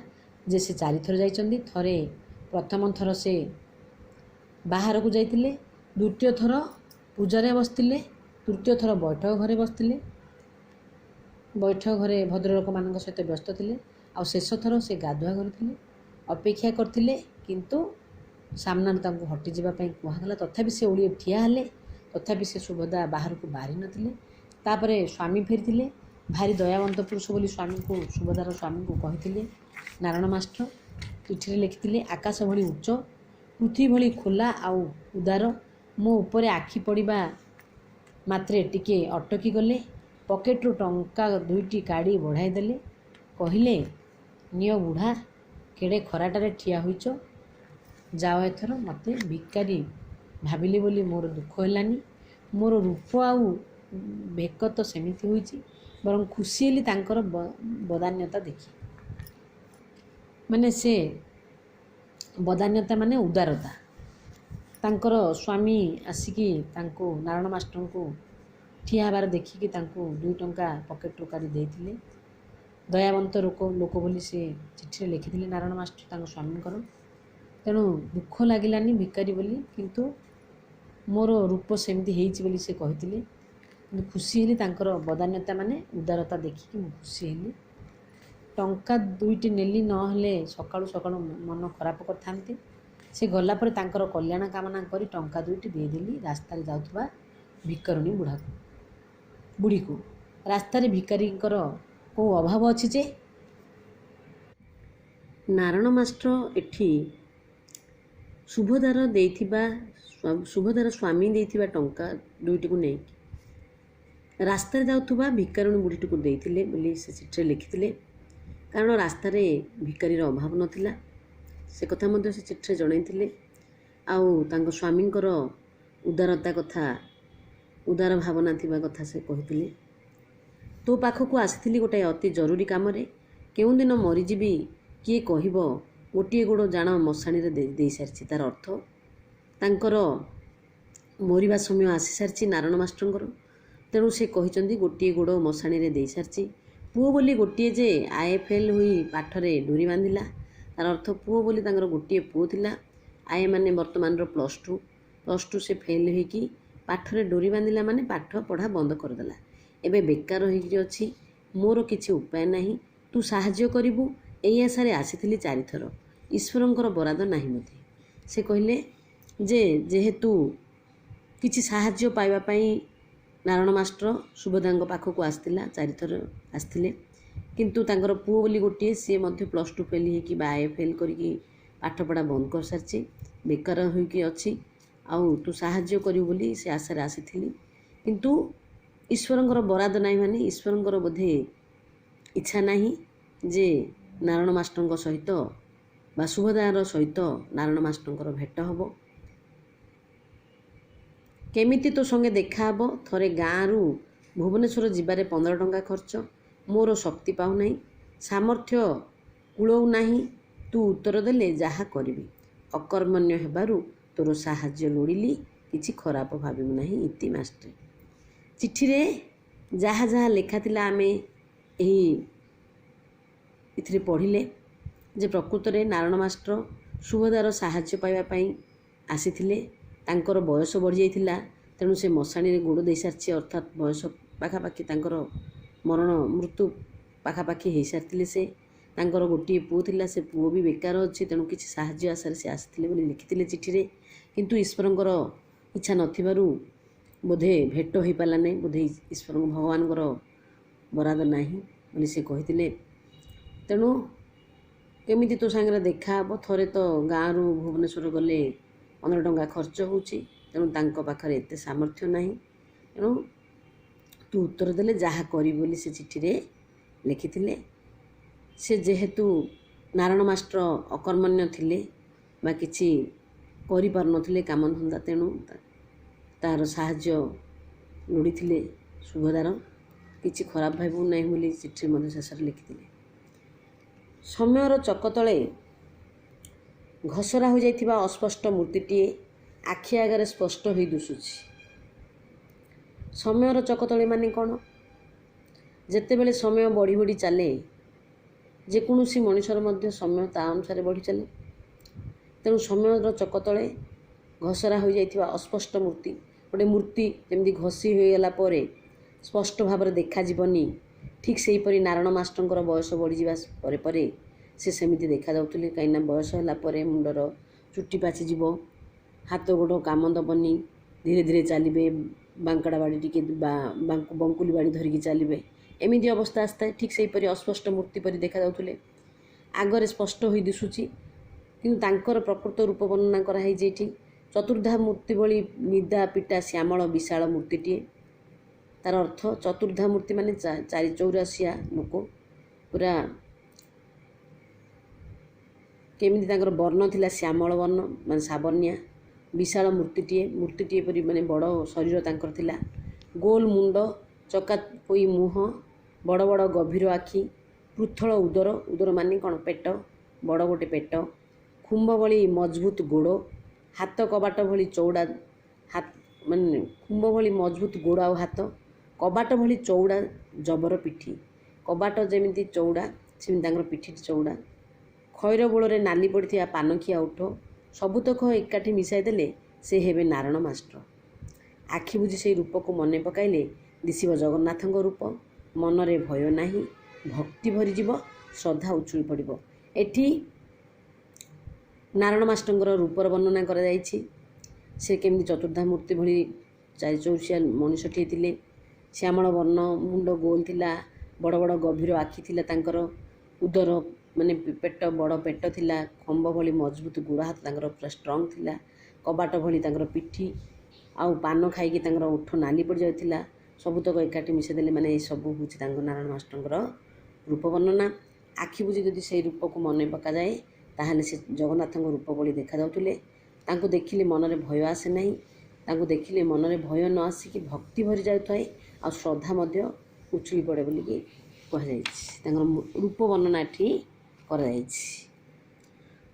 ଯେ ସେ 4 ଥର ଯାଇଛନ୍ତି। ପ୍ରଥମ ଥର ସେ ବାହାରକୁ ଯାଇଥିଲେ, ଦ୍ୱିତୀୟ ଥର ପୂଜାରେ ବସିଥିଲେ, ତୃତୀୟ ଥର ବୈଠକ ଘରେ ବସିଥିଲେ, ବୈଠକ ଘରେ ଭଦ୍ରଲୋକମାନଙ୍କ ସହିତ ବ୍ୟସ୍ତ ଥିଲେ, ଆଉ ଶେଷ ଥର ସେ ଗାଧୁଆ ଘରେ ଥିଲେ, ଅପେକ୍ଷା କରିଥିଲେ। କିନ୍ତୁ ସାମ୍ନାରୁ ତାଙ୍କୁ ହଟିଯିବା ପାଇଁ କୁହାଗଲା, ତଥାପି ସେ ଓଳିଏ ଠିଆ ହେଲେ, ତଥାପି ସେ ସୁଭଦ୍ରା ବାହାରକୁ ବାହାରି ନଥିଲେ। ତାପରେ ସ୍ୱାମୀ ଫେରିଥିଲେ, ଭାରି ଦୟାବନ୍ତ ପୁରୁଷ ବୋଲି ସୁଭଦ୍ରାର ସ୍ୱାମୀଙ୍କୁ କହିଥିଲେ ନାରାୟଣ ମାଷ୍ଟର। ଚିଠିରେ ଲେଖିଥିଲେ, ଆକାଶ ଭଳି ଉଚ୍ଚ, ପୃଥିବୀ ଭଳି ଖୋଲା ଆଉ ଉଦାର। ମୋ ଉପରେ ଆଖି ପଡ଼ିବା ମାତ୍ରେ ଟିକେ ଅଟକି ଗଲେ, ପକେଟରୁ ଟଙ୍କା 2ଟି କାଢ଼ି ବଢ଼ାଇ ଦେଲେ, କହିଲେ ନିଅ ବୁଢ଼ା, କେଡ଼େ ଖରାଟାରେ ଠିଆ ହୋଇଛ, ଯାଅ ଏଥର। ମୋତେ ଭିକାରୀ ଭାବିଲି ବୋଲି ମୋର ଦୁଃଖ ହେଲାନି। ମୋର ରୂପ ଆଉ ବେକ ତ ସେମିତି ହୋଇଛି, ବରଂ ଖୁସି ହେଲି ତାଙ୍କର ବଦାନ୍ୟତା ଦେଖି। ମାନେ ସେ ବଦାନ୍ୟତା ମାନେ ଉଦାରତା। ତାଙ୍କର ସ୍ୱାମୀ ଆସିକି ତାଙ୍କୁ ନାରାୟଣ ମାଷ୍ଟରଙ୍କୁ ଠିଆ ହେବାର ଦେଖିକି ତାଙ୍କୁ 2 ଟଙ୍କା ପକେଟରୁ କାଢ଼ି ଦେଇଥିଲେ। ଦୟାବନ୍ତ ଲୋକ ବୋଲି ସେ ଚିଠିରେ ଲେଖିଥିଲେ ନାରାୟଣ ମାଷ୍ଟର ତାଙ୍କ ସ୍ୱାମୀଙ୍କର। ତେଣୁ ଦୁଃଖ ଲାଗିଲାନି ଭିକାରୀ ବୋଲି, କିନ୍ତୁ ମୋର ରୂପ ସେମିତି ହେଇଛି ବୋଲି ସେ କହିଥିଲେ। କିନ୍ତୁ ଖୁସି ହେଲି ତାଙ୍କର ବଦାନ୍ୟତା ମାନେ ଉଦାରତା ଦେଖିକି ମୁଁ ଖୁସି ହେଲି। ଟଙ୍କା 2ଟି ନେଲି, ନହେଲେ ସକାଳୁ ସକାଳୁ ମନ ଖରାପ କରିଥାନ୍ତି। ସେ ଗଲା ପରେ ତାଙ୍କର କଲ୍ୟାଣ କାମନା କରି ଟଙ୍କା 2ଟି ଦେଇଦେଲି ରାସ୍ତାରେ ଯାଉଥିବା ଭିକାରୁଣୀ ବୁଢ଼ୀକୁ। ରାସ୍ତାରେ ଭିକାରୀଙ୍କର କେଉଁ ଅଭାବ ଅଛି ଯେ? ନାରାୟଣ ମାଷ୍ଟର ଏଠି ସୁଭଦ୍ରାର ସ୍ୱାମୀ ଦେଇଥିବା ଟଙ୍କା 2ଟିକୁ ନେଇକି ରାସ୍ତାରେ ଯାଉଥିବା ଭିକାରୁଣୀ ବୁଢ଼ୀଟିକୁ ଦେଇଥିଲେ ବୋଲି ସେ ଚିଠିରେ ଲେଖିଥିଲେ। କାରଣ ରାସ୍ତାରେ ଭିକାରୀର ଅଭାବ ନଥିଲା, ସେ କଥା ମଧ୍ୟ ସେ ଚିଠିରେ ଜଣାଇଥିଲେ। ଆଉ ତାଙ୍କ ସ୍ୱାମୀଙ୍କର ଉଦାର ଭାବନା ଥିବା କଥା ସେ କହିଥିଲେ। ତୋ ପାଖକୁ ଆସିଥିଲି ଗୋଟାଏ ଅତି ଜରୁରୀ କାମରେ। କେଉଁଦିନ ମରିଯିବି କିଏ କହିବ? ଗୋଟିଏ ଗୋଡ଼ ଜାଣ ମଶାଣିରେ ଦେଇସାରିଛି। ତା'ର ଅର୍ଥ ତାଙ୍କର ମରିବା ସମୟ ଆସିସାରିଛି ନାରାୟଣ ମାଷ୍ଟରଙ୍କର। ତେଣୁ ସେ କହିଛନ୍ତି ଗୋଟିଏ ଗୋଡ଼ ମଶାଣିରେ ଦେଇସାରିଛି। ପୁଅ ବୋଲି ଗୋଟିଏ ଯେ IFL ହୋଇ ପାଠରେ ଡୋରି ବାନ୍ଧିଲା, ତା'ର ଅର୍ଥ ପୁଅ ବୋଲି ତାଙ୍କର ଗୋଟିଏ ପୁଅ ଥିଲା। ଆଏ ମାନେ ବର୍ତ୍ତମାନର +2 ସେ ଫେଲ୍ ହୋଇକି ପାଠରେ ଡୋରି ବାନ୍ଧିଲା, ମାନେ ପାଠ ପଢ଼ା ବନ୍ଦ କରିଦେଲା। ଏବେ ବେକାର ହୋଇକି ଅଛି, ମୋର କିଛି ଉପାୟ ନାହିଁ, ତୁ ସାହାଯ୍ୟ କରିବୁ, ଏଇ ଆଶାରେ ଆସିଥିଲି 4 ଥର। ଈଶ୍ୱରଙ୍କର ବରାଦ ନାହିଁ ମୋତେ। ସେ କହିଲେ ଯେ ଯେହେତୁ କିଛି ସାହାଯ୍ୟ ପାଇବା ପାଇଁ ନାରାୟଣ ମାଷ୍ଟର ସୁଭଦ୍ରାଙ୍କ ପାଖକୁ 4 ଥର ଆସିଥିଲେ, କିନ୍ତୁ ତାଙ୍କର ପୁଅ ବୋଲି ଗୋଟିଏ, ସିଏ ମଧ୍ୟ +2 ଫେଲ୍ ହେଇକି ବା IAS ଫେଲ୍ କରିକି ପାଠପଢ଼ା ବନ୍ଦ କରିସାରିଛି, ବେକାର ହୋଇକି ଅଛି। ଆଉ ତୁ ସାହାଯ୍ୟ କରିବୁ ବୋଲି ସେ ଆଶାରେ ଆସିଥିଲି, କିନ୍ତୁ ଈଶ୍ୱରଙ୍କର ବରାଦ ନାହିଁ, ମାନେ ଈଶ୍ୱରଙ୍କର ବୋଧେ ଇଚ୍ଛା ନାହିଁ ଯେ ନାରାୟଣ ମାଷ୍ଟରଙ୍କ ସହିତ ବା ସୁଭଦ୍ରାର ସହିତ ନାରାୟଣ ମାଷ୍ଟରଙ୍କର ଭେଟ ହେବ। କେମିତି ତୋ ସଙ୍ଗେ ଦେଖା ହେବ? ଥରେ ଗାଁରୁ ଭୁବନେଶ୍ୱର ଯିବାରେ 15 ଟଙ୍କା ଖର୍ଚ୍ଚ। ମୋର ଶକ୍ତି ପାଉନାହିଁ, ସାମର୍ଥ୍ୟ କୁଳଉ ନାହିଁ। ତୁ ଉତ୍ତର ଦେଲେ ଯାହା କରିବି। ଅକର୍ମଣ୍ୟ ହେବାରୁ ତୋର ସାହାଯ୍ୟ ଲୋଡ଼ିଲି, କିଛି ଖରାପ ଭାବିବୁ ନାହିଁ। ଇତି ମାଷ୍ଟ୍ରେ। ଚିଠିରେ ଯାହା ଯାହା ଲେଖା ଥିଲା ଆମେ ଏଥିରେ ପଢ଼ିଲେ ଯେ ପ୍ରକୃତରେ ନାରାୟଣ ମାଷ୍ଟର ସୁଭଦ୍ରାର ସାହାଯ୍ୟ ପାଇବା ପାଇଁ ଆସିଥିଲେ। ତାଙ୍କର ବୟସ ବଢ଼ିଯାଇଥିଲା, ତେଣୁ ସେ ମଶାଣିରେ ଗୋଡ଼ ଦେଇସାରିଛି, ଅର୍ଥାତ୍ ବୟସ ପାଖାପାଖି ତାଙ୍କର ମରଣ ମୃତ୍ୟୁ ପାଖାପାଖି ହେଇସାରିଥିଲେ। ସେ ତାଙ୍କର ଗୋଟିଏ ପୁଅ ଥିଲା, ସେ ପୁଅ ବି ବେକାର ଅଛି, ତେଣୁ କିଛି ସାହାଯ୍ୟ ଆଶାରେ ସେ ଆସିଥିଲେ ବୋଲି ଲେଖିଥିଲେ ଚିଠିରେ। କିନ୍ତୁ ଈଶ୍ୱରଙ୍କର ଇଚ୍ଛା ନଥିବାରୁ ବୋଧେ ଭେଟ ହୋଇପାରିଲା ନାହିଁ, ବୋଧେ ଈଶ୍ୱରଙ୍କ ଭଗବାନଙ୍କର ବରାଦ ନାହିଁ ବୋଲି ସେ କହିଥିଲେ। ତେଣୁ କେମିତି ତୋ ସାଙ୍ଗରେ ଦେଖା ହେବ? ଥରେ ତ ଗାଁରୁ ଭୁବନେଶ୍ୱର ଗଲେ 15 ଟଙ୍କା ଖର୍ଚ୍ଚ ହେଉଛି, ତେଣୁ ତାଙ୍କ ପାଖରେ ଏତେ ସାମର୍ଥ୍ୟ ନାହିଁ। ତେଣୁ ତୁ ଉତ୍ତର ଦେଲେ ଯାହା କରିବୁ ବୋଲି ସେ ଚିଠିରେ ଲେଖିଥିଲେ। ସେ ଯେହେତୁ ନାରାୟଣ ମାଷ୍ଟର ଅକର୍ମଣ୍ୟ ଥିଲେ ବା କିଛି କରିପାରୁନଥିଲେ କାମଧନ୍ଦା, ତେଣୁ ତାର ସାହାଯ୍ୟ ଲୋଡ଼ିଥିଲେ ସୁଭଦ୍ରାର। କିଛି ଖରାପ ଭାବିବୁ ନାହିଁ ବୋଲି ଚିଠି ମଧ୍ୟ ଶେଷରେ ଲେଖିଥିଲେ। ସମୟର ଚକ ତଳେ ଘସରା ହୋଇଯାଇଥିବା ଅସ୍ପଷ୍ଟ ମୂର୍ତ୍ତିଟିଏ ଆଖି ଆଗରେ ସ୍ପଷ୍ଟ ହୋଇ ଦିଶୁଛି। ସମୟର ଚକ ତଳେ ମାନେ କ'ଣ? ଯେତେବେଳେ ସମୟ ବଢ଼ି ବଢ଼ି ଚାଲେ, ଯେକୌଣସି ମଣିଷର ମଧ୍ୟ ସମୟ ତା ଅନୁସାରେ ବଢ଼ି ଚାଲେ। ତେଣୁ ସମୟର ଚକ ତଳେ ଘସରା ହୋଇଯାଇଥିବା ଅସ୍ପଷ୍ଟ ମୂର୍ତ୍ତି, ଗୋଟେ ମୂର୍ତ୍ତି ଯେମିତି ଘଷି ହୋଇଗଲା ପରେ ସ୍ପଷ୍ଟ ଭାବରେ ଦେଖାଯିବନି, ଠିକ୍ ସେହିପରି ନାରାୟଣ ମାଷ୍ଟରଙ୍କର ବୟସ ବଢ଼ିଯିବା ପରେ ପରେ ସେ ସେମିତି ଦେଖାଯାଉଥିଲେ। କାହିଁକିନା ବୟସ ହେଲା ପରେ ମୁଣ୍ଡର ଚୁଟି ପାଚିଯିବ, ହାତ ଗୋଡ଼ କାମ ଦେବନି, ଧୀରେ ଧୀରେ ଚାଲିବେ, ବାଙ୍କଡ଼ା ବାଡ଼ି ଟିକେ ବା ବଙ୍କୁଲି ବାଡ଼ି ଧରିକି ଚାଲିବେ, ଏମିତି ଅବସ୍ଥା ଆସିଥାଏ। ଠିକ୍ ସେହିପରି ଅସ୍ପଷ୍ଟ ମୂର୍ତ୍ତି ପରି ଦେଖାଯାଉଥିଲେ। ଆଗରେ ସ୍ପଷ୍ଟ ହୋଇ ଦିଶୁଛି, କିନ୍ତୁ ତାଙ୍କର ପ୍ରକୃତ ରୂପ ବର୍ଣ୍ଣନା କରାହେଇଛି ଏଠି। ଚତୁର୍ଦ୍ଧା ମୂର୍ତ୍ତି ଭଳି ନିଦା ପିଟା ଶ୍ୟାମଳ ବିଶାଳ ମୂର୍ତ୍ତିଟିଏ। ତାର ଅର୍ଥ ଚତୁର୍ଦ୍ଧା ମୂର୍ତ୍ତି ମାନେ ଚୌରାସିଆ ଲୋକ, ପୁରା କେମିତି ତାଙ୍କର ବର୍ଣ୍ଣ ଥିଲା ଶ୍ୟାମଳ ବର୍ଣ୍ଣ, ମାନେ ସାବର୍ଣ୍ଣିଆ ବିଶାଳ ମୂର୍ତ୍ତିଟିଏ ପରି, ମାନେ ବଡ଼ ଶରୀର ତାଙ୍କର ଥିଲା। ଗୋଲ ମୁଣ୍ଡ, ଚକାପୋଇ ମୁହଁ, ବଡ଼ ବଡ଼ ଗଭୀର ଆଖି, ପୃଥଳ ଉଦର ମାନେ କ'ଣ? ପେଟ, ବଡ଼ ଗୋଟେ ପେଟ, ଖୁମ୍ବ ଭଳି ମଜବୁତ ଗୋଡ଼, ହାତ କବାଟ ଭଳି ଚଉଡ଼ା, ମାନେ ଖୁମ୍ବ ଭଳି ମଜବୁତ ଗୋଡ଼ ଆଉ ହାତ, କବାଟ ଭଳି ଚଉଡ଼ା ଜବର ପିଠି। କବାଟ ଯେମିତି ଚଉଡ଼ା, ସେମିତି ତାଙ୍କର ପିଠିଟି ଚଉଡ଼ା। ଖଇର ବୋଳରେ ନାଲି ପଡ଼ିଥିବା ପାନଖିଆ ଓଠ, ସବୁତକ ଏକାଠି ମିଶାଇ ଦେଲେ ସେ ହେବେ ନାରାୟଣ ମାଷ୍ଟର। ଆଖି ବୁଜି ସେହି ରୂପକୁ ମନେ ପକାଇଲେ ଦିଶିବ ଜଗନ୍ନାଥଙ୍କ ରୂପ। ମନରେ ଭୟ ନାହିଁ, ଭକ୍ତି ଭରିଯିବ, ଶ୍ରଦ୍ଧା ଉଛୁଳି ପଡ଼ିବ। ଏଠି ନାରାୟଣ ମାଷ୍ଟରଙ୍କର ରୂପର ବର୍ଣ୍ଣନା କରାଯାଇଛି। ସେ କେମିତି ଚତୁର୍ଦ୍ଧା ମୂର୍ତ୍ତି ଭଳି ଚାରିଚୌସିଆ ମଣିଷଟିଏ ଥିଲେ। ଶ୍ୟାମଳ ବର୍ଣ୍ଣ, ମୁଣ୍ଡ ଗୋଲ ଥିଲା, ବଡ଼ ବଡ଼ ଗଭୀର ଆଖି ଥିଲା ତାଙ୍କର, ଉଦର ମାନେ ପେଟ, ବଡ଼ ପେଟ ଥିଲା, ଖମ୍ବ ଭଳି ମଜବୁତ ଗୋଡ଼ ହାତ ତାଙ୍କର ପୁରା ଷ୍ଟ୍ରଙ୍ଗ ଥିଲା, କବାଟ ଭଳି ତାଙ୍କର ପିଠି, ଆଉ ପାନ ଖାଇକି ତାଙ୍କର ଓଠ ନାଲି ପଡ଼ିଯାଉଥିଲା। ସବୁତକ ଏକାଠି ମିଶାଇ ଦେଲେ ମାନେ ଏସବୁ ହେଉଛି ତାଙ୍କ ନାରାୟଣ ମାଷ୍ଟରଙ୍କର ରୂପ ବର୍ଣ୍ଣନା। ଆଖି ବୁଜି ଯଦି ସେହି ରୂପକୁ ମନେ ପକାଯାଏ, ତାହେଲେ ସେ ଜଗନ୍ନାଥଙ୍କ ରୂପ ଭଳି ଦେଖାଯାଉଥିଲେ। ତାଙ୍କୁ ଦେଖିଲେ ମନରେ ଭୟ ଆସେ ନାହିଁ, ତାଙ୍କୁ ଦେଖିଲେ ମନରେ ଭୟ ନ ଆସିକି ଭକ୍ତି ଭରି ଯାଉଥାଏ, ଆଉ ଶ୍ରଦ୍ଧା ମଧ୍ୟ ଉଛୁଳି ପଡ଼େ ବୋଲିକି କୁହାଯାଇଛି। ତାଙ୍କର ରୂପ ବର୍ଣ୍ଣନା ଏଠି କରାଯାଇଛି।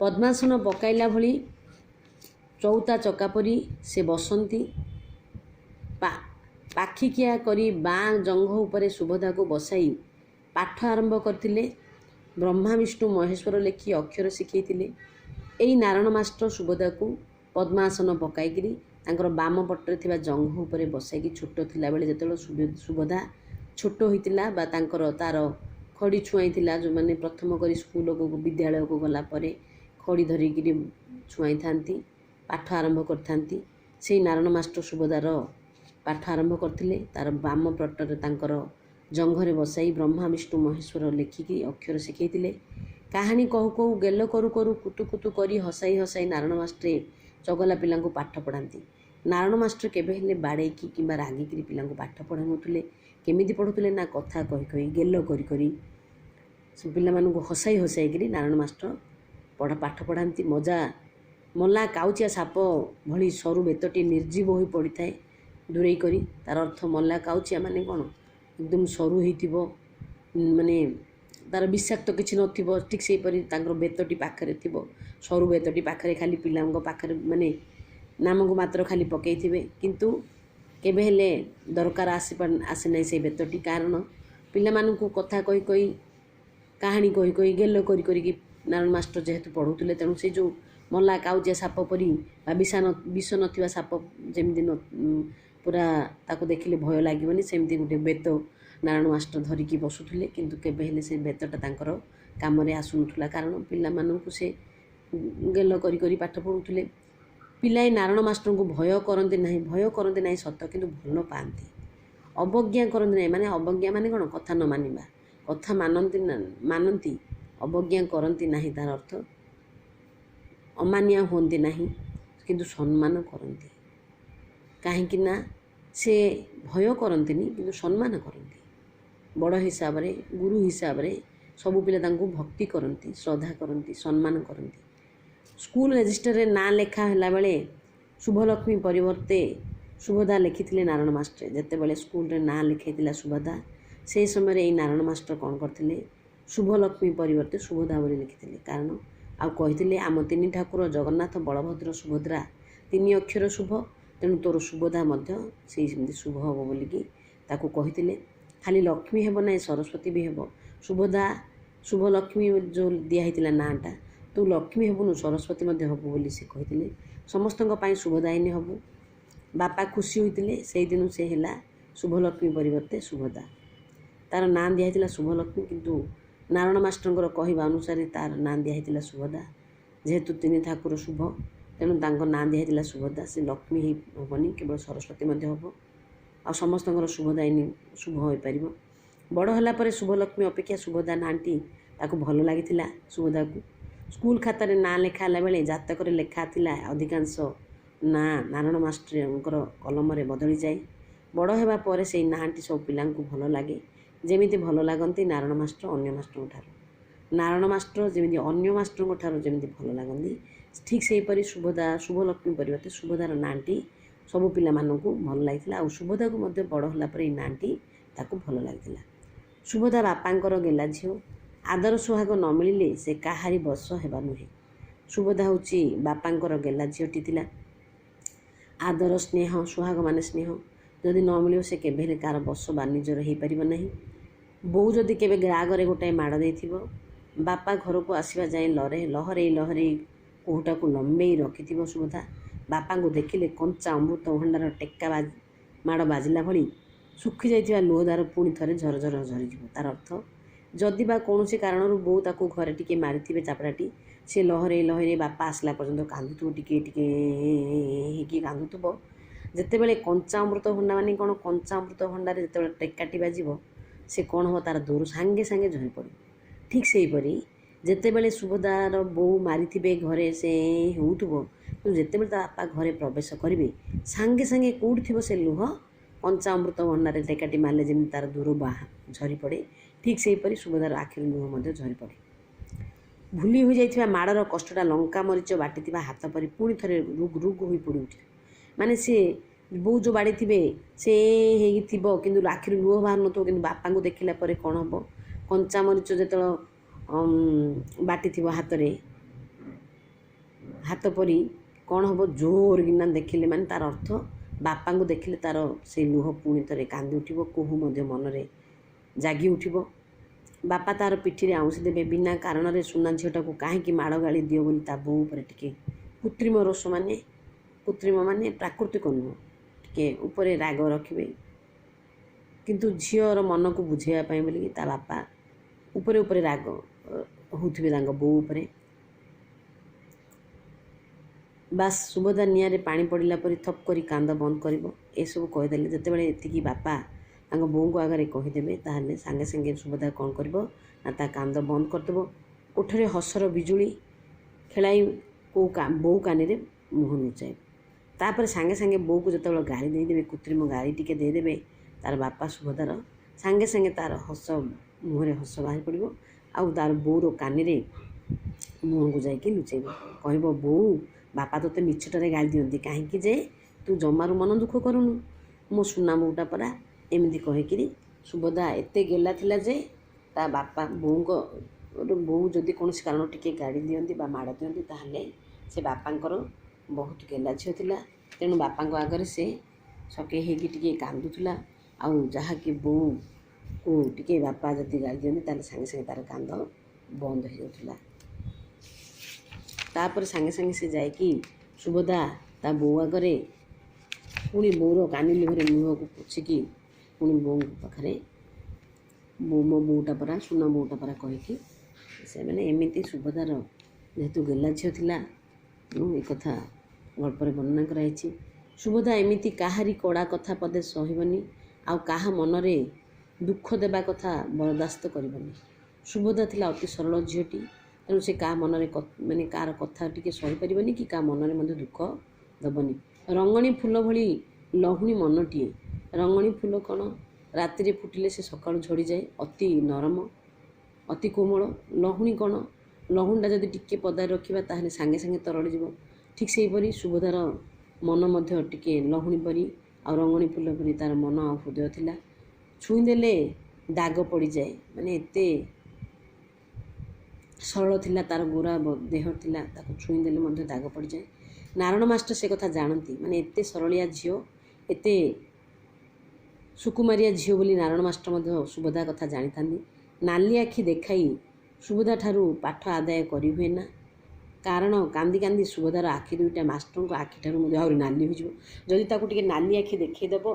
ପଦ୍ମାସନ ପକାଇଲା ଭଳି ଚଉତା ଚକା ପରି ସେ ବସନ୍ତି। ପାଖିକିଆ କରି ବାଁ ଜଙ୍ଘ ଉପରେ ସୁଭଦ୍ରାକୁ ବସାଇ ପାଠ ଆରମ୍ଭ କରିଥିଲେ। ବ୍ରହ୍ମା ବିଷ୍ଣୁ ମହେଶ୍ୱର ଲେଖି ଅକ୍ଷର ଶିଖେଇଥିଲେ। ଏଇ ନାରାୟଣ ମାଷ୍ଟର ସୁଭଦ୍ରାକୁ ପଦ୍ମାସନ ପକାଇକିରି ତାଙ୍କର ବାମ ପଟରେ ଥିବା ଜଙ୍ଘ ଉପରେ ବସାଇକି, ଛୋଟ ଥିଲାବେଳେ ଯେତେବେଳେ ସୁଭଦ୍ରା ଛୋଟ ହୋଇଥିଲା ବା ତାର ଖଡ଼ି ଛୁଆଇଥିଲା, ଯେଉଁମାନେ ପ୍ରଥମ କରି ସ୍କୁଲକୁ ବିଦ୍ୟାଳୟକୁ ଗଲା ପରେ ଖଡ଼ି ଧରିକିରି ଛୁଆଇଥାନ୍ତି, ପାଠ ଆରମ୍ଭ କରିଥାନ୍ତି, ସେଇ ନାରାୟଣ ମାଷ୍ଟର ସୁଭଦ୍ରାର ପାଠ ଆରମ୍ଭ କରିଥିଲେ। ତାର ବାମ ପଟରେ ତାଙ୍କର ଜଙ୍ଘରେ ବସାଇ ବ୍ରହ୍ମା ବିଷ୍ଣୁ ମହେଶ୍ୱର ଲେଖିକି ଅକ୍ଷର ଶିଖେଇଥିଲେ। କାହାଣୀ କହୁ କହୁ ଗେଲ କରୁ କରୁ କୁତୁ କୁତୁ କରି ହସାଇ ହସାଇ ନାରଣ ମାଷ୍ଟ୍ରେ ଚଗଲା ପିଲାଙ୍କୁ ପାଠ ପଢ଼ାନ୍ତି। ନାରଣ ମାଷ୍ଟ୍ର କେବେ ହେଲେ ବାଡ଼େଇକି କିମ୍ବା ରାଗିକିରି ପିଲାଙ୍କୁ ପାଠ ପଢ଼ାଉନଥିଲେ। କେମିତି ପଢ଼ୁଥିଲେ ନା କଥା କହି କହି ଗେଲ କରି କରି ପିଲାମାନଙ୍କୁ ହସାଇ ହସାଇକିରି ନାରଣ ମାଷ୍ଟ୍ର ପାଠ ପଢ଼ାନ୍ତି। ମଲା କାଉଚିଆ ସାପ ଭଳି ସରୁ ବେତଟି ନିର୍ଜୀବ ହୋଇ ପଡ଼ିଥାଏ ଦୂରେଇ କରି। ତାର ଅର୍ଥ ମଲା କାଉଚିଆ ମାନେ କ'ଣ, ଏକଦମ ସରୁ ହେଇଥିବ, ମାନେ ତାର ବିଷାକ୍ତ କିଛି ନଥିବ। ଠିକ୍ ସେହିପରି ତାଙ୍କର ବେତଟି ପାଖରେ ଥିବ, ସରୁ ବେତଟି ପାଖରେ ଖାଲି ପିଲାଙ୍କ ପାଖରେ ମାନେ ନାମକୁ ମାତ୍ର ଖାଲି ପକାଇଥିବେ, କିନ୍ତୁ କେବେ ହେଲେ ଦରକାର ଆସେ ନାହିଁ ସେଇ ବେତଟି। କାରଣ ପିଲାମାନଙ୍କୁ କଥା କହି କହି କାହାଣୀ କହି କହି ଗେଲ କରି କରିକି ନାରଣ ମାଷ୍ଟର ଯେହେତୁ ପଢ଼ଉଥିଲେ, ତେଣୁ ସେ ଯେଉଁ ମଲା କାଉଚିଆ ସାପ ପରି ବା ବିଷ ନଥିବା ସାପ ଯେମିତି ପୁରା ତାକୁ ଦେଖିଲେ ଭୟ ଲାଗିବନି, ସେମିତି ଗୋଟେ ବେତ ନାରଣ ମାଷ୍ଟର ଧରିକି ବସୁଥିଲେ। କିନ୍ତୁ କେବେ ହେଲେ ସେ ବେତଟା ତାଙ୍କର କାମରେ ଆସୁନଥିଲା, କାରଣ ପିଲାମାନଙ୍କୁ ସେ ଗେଲ କରି କରି ପାଠ ପଢ଼ୁଥିଲେ। ପିଲାଏ ନାରଣ ମାଷ୍ଟରଙ୍କୁ ଭୟ କରନ୍ତି ନାହିଁ ସତ, କିନ୍ତୁ ଭଲ ପାଆନ୍ତି। ଅବଜ୍ଞା କରନ୍ତି ନାହିଁ, ମାନେ ଅବଜ୍ଞା ମାନେ କ'ଣ, କଥା ନ ମାନିବା। କଥା ମାନନ୍ତି, ଅବଜ୍ଞା କରନ୍ତି ନାହିଁ। ତାର ଅର୍ଥ ଅମାନିଆ ହୁଅନ୍ତି ନାହିଁ, କିନ୍ତୁ ସମ୍ମାନ କରନ୍ତି। କାହିଁକି ନା ସେ ଭୟ କରନ୍ତିନି, କିନ୍ତୁ ସମ୍ମାନ କରନ୍ତି। ବଡ଼ ହିସାବରେ, ଗୁରୁ ହିସାବରେ ସବୁ ପିଲା ତାଙ୍କୁ ଭକ୍ତି କରନ୍ତି, ଶ୍ରଦ୍ଧା କରନ୍ତି, ସମ୍ମାନ କରନ୍ତି। ସ୍କୁଲ ରେଜିଷ୍ଟରରେ ନାଁ ଲେଖା ହେଲାବେଳେ ଶୁଭଲକ୍ଷ୍ମୀ ପରିବର୍ତ୍ତେ ସୁଭଦ୍ରା ଲେଖିଥିଲେ ନାରଣ ମାଷ୍ଟ୍ରେ। ଯେତେବେଳେ ସ୍କୁଲରେ ନାଁ ଲେଖାଇଥିଲା ସୁଭଦ୍ରା, ସେହି ସମୟରେ ଏଇ ନାରଣ ମାଷ୍ଟର କ'ଣ କରିଥିଲେ, ଶୁଭଲକ୍ଷ୍ମୀ ପରିବର୍ତ୍ତେ ସୁଭଦ୍ରା ବୋଲି ଲେଖିଥିଲେ। କାରଣ ଆଉ କହିଥିଲେ, ଆମ ତିନି ଠାକୁର ଜଗନ୍ନାଥ, ବଳଭଦ୍ର, ସୁଭଦ୍ରା ତିନି ଅକ୍ଷର ଶୁଭ, ତେଣୁ ତୋର ସୁଭଦ୍ରା ମଧ୍ୟ ସେମିତି ଶୁଭ ହେବ ବୋଲିକି ତାକୁ କହିଥିଲେ। ଖାଲି ଲକ୍ଷ୍ମୀ ହେବ ନାହିଁ, ସରସ୍ୱତୀ ବି ହେବ। ସୁଭଦ୍ରା ଶୁଭଲକ୍ଷ୍ମୀ ଯେଉଁ ଦିଆହେଇଥିଲା ନାଁଟା, ତୁ ଲକ୍ଷ୍ମୀ ହେବୁନୁ, ସରସ୍ୱତୀ ମଧ୍ୟ ହେବୁ ବୋଲି ସେ କହିଥିଲେ। ସମସ୍ତଙ୍କ ପାଇଁ ଶୁଭଦାୟିନୀ ହେବୁ। ବାପା ଖୁସି ହୋଇଥିଲେ, ସେଇଦିନୁ ସେ ହେଲା ଶୁଭଲକ୍ଷ୍ମୀ ପରିବର୍ତ୍ତେ ସୁଭଦ୍ରା। ତାର ନାଁ ଦିଆହେଇଥିଲା ଶୁଭଲକ୍ଷ୍ମୀ, କିନ୍ତୁ ନାରଣ ମାଷ୍ଟରଙ୍କର କହିବା ଅନୁସାରେ ତାର ନାଁ ଦିଆହେଇଥିଲା ସୁଭଦ୍ରା। ଯେହେତୁ ତିନି ଠାକୁର ଶୁଭ, ତେଣୁ ତାଙ୍କ ନାଁ ଦିଆହେଇଥିଲା ସୁଭଦ୍ରା। ସେ ଲକ୍ଷ୍ମୀ ହେବନି, କେବଳ ସରସ୍ୱତୀ ମଧ୍ୟ ହେବ, ଆଉ ସମସ୍ତଙ୍କର ଶୁଭଦାୟିନୀ ଶୁଭ ହୋଇପାରିବ। ବଡ଼ ହେଲା ପରେ ଶୁଭଲକ୍ଷ୍ମୀ ଅପେକ୍ଷା ସୁଭଦ୍ରା ନାଁଟି ତାକୁ ଭଲ ଲାଗିଥିଲା। ସୁଭଦ୍ରାକୁ ସ୍କୁଲ ଖାତାରେ ନାଁ ଲେଖା ହେଲା ବେଳେ ଜାତକରେ ଲେଖା ଥିଲା ଅଧିକାଂଶ ନାଁ ନାରଣ ମାଷ୍ଟରଙ୍କର କଲମରେ ବଦଳିଯାଏ। ବଡ଼ ହେବା ପରେ ସେଇ ନାଁଟି ସବୁ ପିଲାଙ୍କୁ ଭଲ ଲାଗେ, ଯେମିତି ଭଲ ଲାଗନ୍ତି ନାରଣ ମାଷ୍ଟର ଅନ୍ୟ ମାଷ୍ଟରଙ୍କ ଠାରୁ। ନାରଣ ମାଷ୍ଟର ଯେମିତି ଅନ୍ୟ ମାଷ୍ଟରଙ୍କ ଠାରୁ ଯେମିତି ଭଲ ଲାଗନ୍ତି, ଠିକ୍ ସେହିପରି ଶୁଭଲକ୍ଷ୍ମୀ ପରିବର୍ତ୍ତେ ସୁଭଦ୍ରାର ନାଁଟି ସବୁ ପିଲାମାନଙ୍କୁ ଭଲ ଲାଗିଥିଲା। ଆଉ ସୁଭଦ୍ରାକୁ ମଧ୍ୟ ବଡ଼ ହେଲା ପରେ ଏଇ ନାଁଟି ତାକୁ ଭଲ ଲାଗିଥିଲା। ସୁଭଦ୍ରା ବାପାଙ୍କର ଗେଲା ଝିଅ। ଆଦର ସୁହାଗ ନ ମିଳିଲେ ସେ କାହାରି ବଶ ହେବା ନୁହେଁ। ସୁଭଦ୍ରା ହେଉଛି ବାପାଙ୍କର ଗେଲା ଝିଅଟି ଥିଲା। ଆଦର, ସ୍ନେହ, ସୁହାଗ ମାନେ ସ୍ନେହ ଯଦି ନ ମିଳିବ, ସେ କେବେ ହେଲେ କାହାର ବଶ ବା ନିଜର ହେଇପାରିବ ନାହିଁ। ବୋଉ ଯଦି କେବେ ରାଗରେ ଗୋଟାଏ ମାଡ଼ ଦେଇଥିବ, ବାପା ଘରକୁ ଆସିବା ଯାଏ ଲହରେଇ କୋହୁଟାକୁ ଲମ୍ବେଇ ରଖିଥିବ ସୁଭଦ୍ରା। ବାପାଙ୍କୁ ଦେଖିଲେ କଞ୍ଚା ଅମୃତଭଣ୍ଡାର ଟେକା ମାଡ଼ ବାଜିଲା ଭଳି ଶୁଖିଯାଇଥିବା ଲୁହଧାର ପୁଣି ଥରେ ଝରଝର ଝରିଯିବ। ତାର ଅର୍ଥ, ଯଦି ବା କୌଣସି କାରଣରୁ ବୋଉ ତାକୁ ଘରେ ଟିକେ ମାରିଥିବେ ଚାପଡ଼ାଟି, ସେ ଲହରେଇ ବାପା ଆସିଲା ପର୍ଯ୍ୟନ୍ତ କାନ୍ଦୁଥିବ, ଟିକେ ଟିକେ ହେଇକି କାନ୍ଦୁଥିବ। ଯେତେବେଳେ କଞ୍ଚା ଅମୃତଭଣ୍ଡା ମାନେ କ'ଣ, କଞ୍ଚା ଅମୃତଭଣ୍ଡାରେ ଯେତେବେଳେ ଟେକାଟି ବାଜିବ, ସେ କ'ଣ ହେବ, ତାର ଦୂର ସାଙ୍ଗେ ସାଙ୍ଗେ ଝରି ପଡ଼ିବ। ଠିକ୍ ସେହିପରି ଯେତେବେଳେ ସୁଭଦ୍ରାର ବୋଉ ମାରିଥିବେ ଘରେ ସେ ହେଉଥିବ, କିନ୍ତୁ ଯେତେବେଳେ ତା ବାପା ଘରେ ପ୍ରବେଶ କରିବେ, ସାଙ୍ଗେ ସାଙ୍ଗେ କେଉଁଠି ଥିବ ସେ ଲୁହ, କଞ୍ଚା ଅମୃତଭଣ୍ଡାରେ ଟେକାଟି ମାରିଲେ ଯେମିତି ତାର ଦୂର ଝରି ପଡ଼େ, ଠିକ୍ ସେହିପରି ସୁଭଦ୍ରାର ଆଖିରୁ ଲୁହ ମଧ୍ୟ ଝରି ପଡ଼େ। ଭୁଲି ହୋଇଯାଇଥିବା ମାଡ଼ର କଷ୍ଟଟା ଲଙ୍କା ମରିଚ ବାଟିଥିବା ହାତ ପରି ପୁଣି ଥରେ ରୁଗ୍ ହୋଇ ପଡ଼ି ଉଠିବ। ମାନେ ସେ ବୋଉ ଯେଉଁ ବାଡ଼ିଥିବେ ସେ ହେଇକି ଥିବ, କିନ୍ତୁ ଆଖିରୁ ଲୁହ ବାହାରୁ ନଥିବ, କିନ୍ତୁ ବାପାଙ୍କୁ ଦେଖିଲା ପରେ କ'ଣ ହେବ, କଞ୍ଚା ମରିଚ ଯେତେବେଳେ ବାଟିଥିବ ହାତ ପରି କ'ଣ ହେବ, ଜୋର କିନା ଦେଖିଲେ, ମାନେ ତାର ଅର୍ଥ ବାପାଙ୍କୁ ଦେଖିଲେ ତାର ସେଇ ଲୁହ ପୁଣି ଥରେ କାନ୍ଦି ଉଠିବ, କୋହ ମଧ୍ୟ ମନରେ ଜାଗି ଉଠିବ। ବାପା ତାର ପିଠିରେ ଆଉଁସି ଦେବେ। ବିନା କାରଣରେ ସୁନା ଝିଅଟାକୁ କାହିଁକି ମାଡ଼ ଗାଳି ଦିଅ ବୋଲି ତା ବୋଉ ଉପରେ ଟିକେ କୃତ୍ରିମ ରୋଷ, ମାନେ ପ୍ରାକୃତିକ ନୁହଁ, ଟିକେ ଉପରେ ରାଗ ରଖିବେ। କିନ୍ତୁ ଝିଅର ମନକୁ ବୁଝେଇବା ପାଇଁ ବୋଲିକି ତା ବାପା ଉପରେ ରାଗ ହେଉଥିବେ ତାଙ୍କ ବୋଉ ଉପରେ। ବାସ୍ ସୁଭଦ୍ରା ନିଆଁରେ ପାଣି ପଡ଼ିଲା ପରି ଥପ୍ କରି କାନ୍ଦ ବନ୍ଦ କରିବ। ଏସବୁ କହିଦେଲେ ଯେତେବେଳେ ଏତିକି ବାପା ତାଙ୍କ ବୋଉଙ୍କ ଆଗରେ କହିଦେବେ, ତାହେଲେ ସାଙ୍ଗେ ସାଙ୍ଗେ ସୁଭଦ୍ରା କ'ଣ କରିବ ନା ତା କାନ୍ଦ ବନ୍ଦ କରିଦେବ। ଓଠରେ ହସର ବିଜୁଳି ଖେଳାଇ ବୋଉ କାନିରେ ମୁହଁ ଲୁଚାଇବ। ତାପରେ ସାଙ୍ଗେ ସାଙ୍ଗେ ବୋଉକୁ ଯେତେବେଳେ ଗାଳି ଦେଇଦେବେ, କୃତ୍ରିମ ଗାଳି ଟିକେ ଦେଇଦେବେ, ତାର ବାପା ସୁଭଦ୍ରାର ସାଙ୍ଗେ ସାଙ୍ଗେ ତାର ମୁହଁରେ ହସ ବାହାରି ପଡ଼ିବ। ଆଉ ତାର ବୋଉର କାନିରେ ମୁହଁକୁ ଯାଇକି ଲୁଚାଇବ, କହିବ ବୋଉ ବାପା ତୋତେ ମିଛଟାରେ ଗାଳି ଦିଅନ୍ତି, କାହିଁକି ଯେ ତୁ ଜମାରୁ ମନ ଦୁଃଖ କରୁନୁ, ମୋ ସୁନା ବୋଉଟା ପରା। ଏମିତି କହିକିରି ସୁଭଦ୍ରା ଏତେ ଗେଲା ଥିଲା ଯେ ତା ବାପା ବୋଉ ଯଦି କୌଣସି କାରଣ ଟିକେ ଗାଳି ଦିଅନ୍ତି ବା ମାଡ଼ ଦିଅନ୍ତି, ତାହେଲେ ସେ ବାପାଙ୍କର ବହୁତ ଗେଲା ଝିଅ ଥିଲା। ତେଣୁ ବାପାଙ୍କ ଆଗରେ ସେ ସକେଇ ହେଇକି ଟିକେ କାନ୍ଦୁଥିଲା। ଆଉ ଯାହାକି ବୋଉକୁ ଟିକେ ବାପା ଯଦି ଗାଳି ଦିଅନ୍ତି ତାହେଲେ ସାଙ୍ଗେ ସାଙ୍ଗେ ତାର କାନ୍ଦ ବନ୍ଦ ହେଇଯାଉଥିଲା। ତାପରେ ସାଙ୍ଗେ ସାଙ୍ଗେ ସେ ଯାଇକି ସୁଭଦ୍ରା ତା ବୋଉ ଆଗରେ ପୁଣି ବୋଉର କାନି ଲୁହରେ ମୁହଁକୁ ପୋଛିକି ପୁଣି ବୋଉଙ୍କ ପାଖରେ ମୋ ବୋଉଟା ପରା, ସୁନା ବୋଉଟା ପରା କହିକି ସେମାନେ ଏମିତି ସୁଭଦ୍ରାର ଯେହେତୁ ଗେଲା ଝିଅ ଥିଲା, ଏ କଥା ଗଳ୍ପରେ ବର୍ଣ୍ଣନା କରାଯାଇଛି। ସୁଭଦ୍ରା ଏମିତି କାହାରି କଡ଼ା କଥା ପଦେ ସହିବନି, ଆଉ କାହା ମନରେ ଦୁଃଖ ଦେବା କଥା ବରଦାସ୍ତ କରିବନି। ସୁଭଦ୍ରା ଥିଲା ଅତି ସରଳ ଝିଅଟି, ତେଣୁ ସେ କାହା ମନରେ କାହାର କଥା ଟିକେ ସହିପାରିବନି କି କାହା ମନରେ ମଧ୍ୟ ଦୁଃଖ ଦେବନି। ରଙ୍ଗଣୀ ଫୁଲ ଭଳି ଲହୁଣୀ ମନଟିଏ। ରଙ୍ଗଣୀ ଫୁଲ କ'ଣ ରାତିରେ ଫୁଟିଲେ ସେ ସକାଳୁ ଝଡ଼ିଯାଏ, ଅତି ନରମ ଅତି କୋମଳ। ଲହୁଣୀ କ'ଣ, ଲହୁଣୀଟା ଯଦି ଟିକେ ପଦାରେ ରଖିବା ତାହେଲେ ସାଙ୍ଗେ ସାଙ୍ଗେ ତରଳିଯିବ। ଠିକ୍ ସେହିପରି ସୁଭଦ୍ରାର ମନ ମଧ୍ୟ ଟିକେ ଲହୁଣୀ ପରି ଆଉ ରଙ୍ଗଣୀ ଫୁଲ ପରି ତାର ମନ ଆଉ ହୃଦୟ ଥିଲା। ଛୁଇଁଦେଲେ ଦାଗ ପଡ଼ିଯାଏ, ଏତେ ସରଳ ଥିଲା, ତାର ଗୋରା ଦେହ ଥିଲା, ତାକୁ ଛୁଇଁଦେଲେ ମଧ୍ୟ ଦାଗ ପଡ଼ିଯାଏ। ନାରାୟଣ ମାଷ୍ଟର ସେ କଥା ଜାଣନ୍ତି, ଏତେ ସରଳିଆ ଝିଅ, ଏତେ ସୁକୁମାରିଆ ଝିଅ ବୋଲି ନାରାୟଣ ମାଷ୍ଟର ମଧ୍ୟ ସୁଭଦ୍ରା କଥା ଜାଣିଥାନ୍ତି। ନାଲି ଆଖି ଦେଖାଇ ସୁଭଦ୍ରା ଠାରୁ ପାଠ ଆଦାୟ କରିହୁଏ ନା, କାରଣ କାନ୍ଦି କାନ୍ଦି ସୁଭଦ୍ରାର ଆଖି ଦୁଇଟା ମାଷ୍ଟରଙ୍କ ଆଖିଠାରୁ ମଧ୍ୟ ଆହୁରି ନାଲି ହୋଇଯିବ। ଯଦି ତାକୁ ଟିକେ ନାଲି ଆଖି ଦେଖାଇଦେବ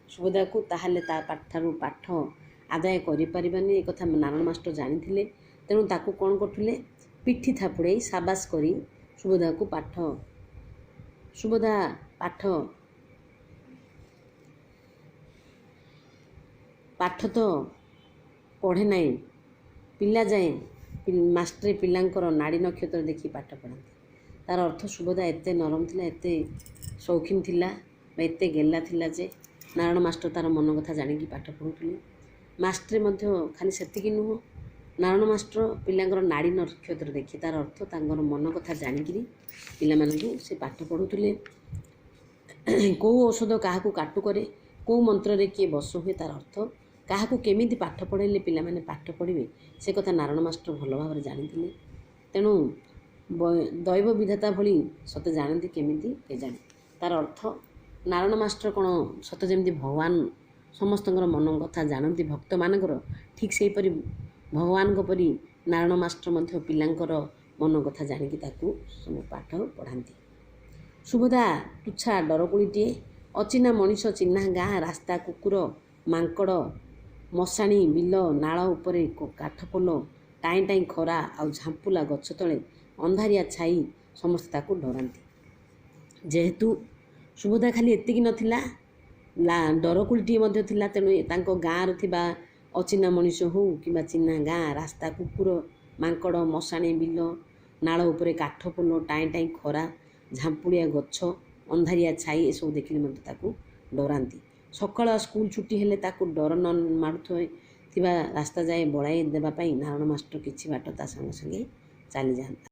ସୁଭଦ୍ରାକୁ, ତାହେଲେ ତା ଠାରୁ ପାଠ ଆଦାୟ କରିପାରିବାନି, ଏ କଥା ନାରାୟଣ ମାଷ୍ଟର ଜାଣିଥିଲେ। ତେଣୁ ତାକୁ କ'ଣ କରୁଥିଲେ, ପିଠି ଥାପୁଡ଼େଇ ସାବାସ କରି ସୁଭଦ୍ରାକୁ ସୁଭଦ୍ରା ପାଠ ତ ପଢ଼େ ନାହିଁ, ପିଲା ଯାଏଁ ମାଷ୍ଟରେ ପିଲାଙ୍କର ନାଡ଼ି ନକ୍ଷତ୍ର ଦେଖି ପାଠ ପଢ଼ାନ୍ତି। ତାର ଅର୍ଥ ସୁଭଦ୍ରା ଏତେ ନରମ ଥିଲା, ଏତେ ସୌଖିନ ଥିଲା ବା ଏତେ ଗେଲା ଥିଲା ଯେ ନାରାୟଣ ମାଷ୍ଟର ତାର ମନ କଥା ଜାଣିକି ପାଠ ପଢ଼ୁଥିଲେ। ମାଷ୍ଟରେ ମଧ୍ୟ ଖାଲି ସେତିକି ନୁହଁ, ନାରାୟଣ ମାଷ୍ଟର ପିଲାଙ୍କର ନାଡ଼ି ନକ୍ଷତ୍ର ଦେଖି, ତାର ଅର୍ଥ ତାଙ୍କର ମନ କଥା ଜାଣିକିରି ପିଲାମାନଙ୍କୁ ସେ ପାଠ ପଢ଼ୁଥିଲେ। କେଉଁ ଔଷଧ କାହାକୁ କାଟୁ କରେ, କେଉଁ ମନ୍ତ୍ରରେ କିଏ ବଶ ହୁଏ, ତାର ଅର୍ଥ କାହାକୁ କେମିତି ପାଠ ପଢ଼ାଇଲେ ପିଲାମାନେ ପାଠ ପଢ଼ିବେ, ସେ କଥା ନାରାୟଣ ମାଷ୍ଟର ଭଲ ଭାବରେ ଜାଣିଥିଲେ। ତେଣୁ ଦୈବ ବିଧାତା ଭଳି ସତେ ଜାଣନ୍ତି କେମିତି କେଜାଣି। ତାର ଅର୍ଥ ନାରାୟଣ ମାଷ୍ଟର କ'ଣ ସତେ ଯେମିତି ଭଗବାନ ସମସ୍ତଙ୍କର ମନ କଥା ଜାଣନ୍ତି ଭକ୍ତମାନଙ୍କର, ଠିକ୍ ସେହିପରି ଭଗବାନଙ୍କ ପରି ନାରାୟଣ ମାଷ୍ଟର ମଧ୍ୟ ପିଲାଙ୍କର ମନ କଥା ଜାଣିକି ତାକୁ ସବୁ ପାଠ ପଢ଼ାନ୍ତି। ସୁଭଦ୍ରା ତୁଚ୍ଛା ଡରକୁଳିଟିଏ। ଅଚିହ୍ନା ମଣିଷ, ଚିହ୍ନା ଗାଁ, ରାସ୍ତା, କୁକୁର, ମାଙ୍କଡ଼, ମଶାଣୀ, ବିଲ, ନାଳ ଉପରେ କାଠପୋଲ, ଟାଇଁ ଟାଇଁ ଖରା ଆଉ ଝାମ୍ପୁଲା ଗଛ ତଳେ ଅନ୍ଧାରିଆ ଛାଇ, ସମସ୍ତେ ତାକୁ ଡରାନ୍ତି। ଯେହେତୁ ସୁଭଦ୍ରା ଖାଲି ଏତିକି ନଥିଲା, ଡରକୁଳିଟିଏ ମଧ୍ୟ ଥିଲା, ତେଣୁ ତାଙ୍କ ଗାଁରେ ଥିବା ଅଚିହ୍ନା ମଣିଷ ହେଉ କିମ୍ବା ଚିହ୍ନା ଗାଁ, ରାସ୍ତା, କୁକୁର, ମାଙ୍କଡ଼, ମଶାଣୀ, ବିଲ, ନାଳ ଉପରେ କାଠପୋଲ, ଟାଇଁ ଟାଇଁ ଖରା, ଝାମ୍ପୁଳିଆ ଗଛ, ଅନ୍ଧାରିଆ ଛାଇ, ଏସବୁ ଦେଖିଲେ ମଧ୍ୟ ତାକୁ ଡରାନ୍ତି। ସକାଳ ସ୍କୁଲ ଛୁଟି ହେଲେ ତାକୁ ଡର ନ ମାଡ଼ୁଥିବା ରାସ୍ତା ଯାଏ ବଳାଇ ଦେବା ପାଇଁ ନାରାୟଣ ମାଷ୍ଟର କିଛି ବାଟ ତା ସଙ୍ଗେ ସଙ୍ଗେ ଚାଲିଯାଆନ୍ତି।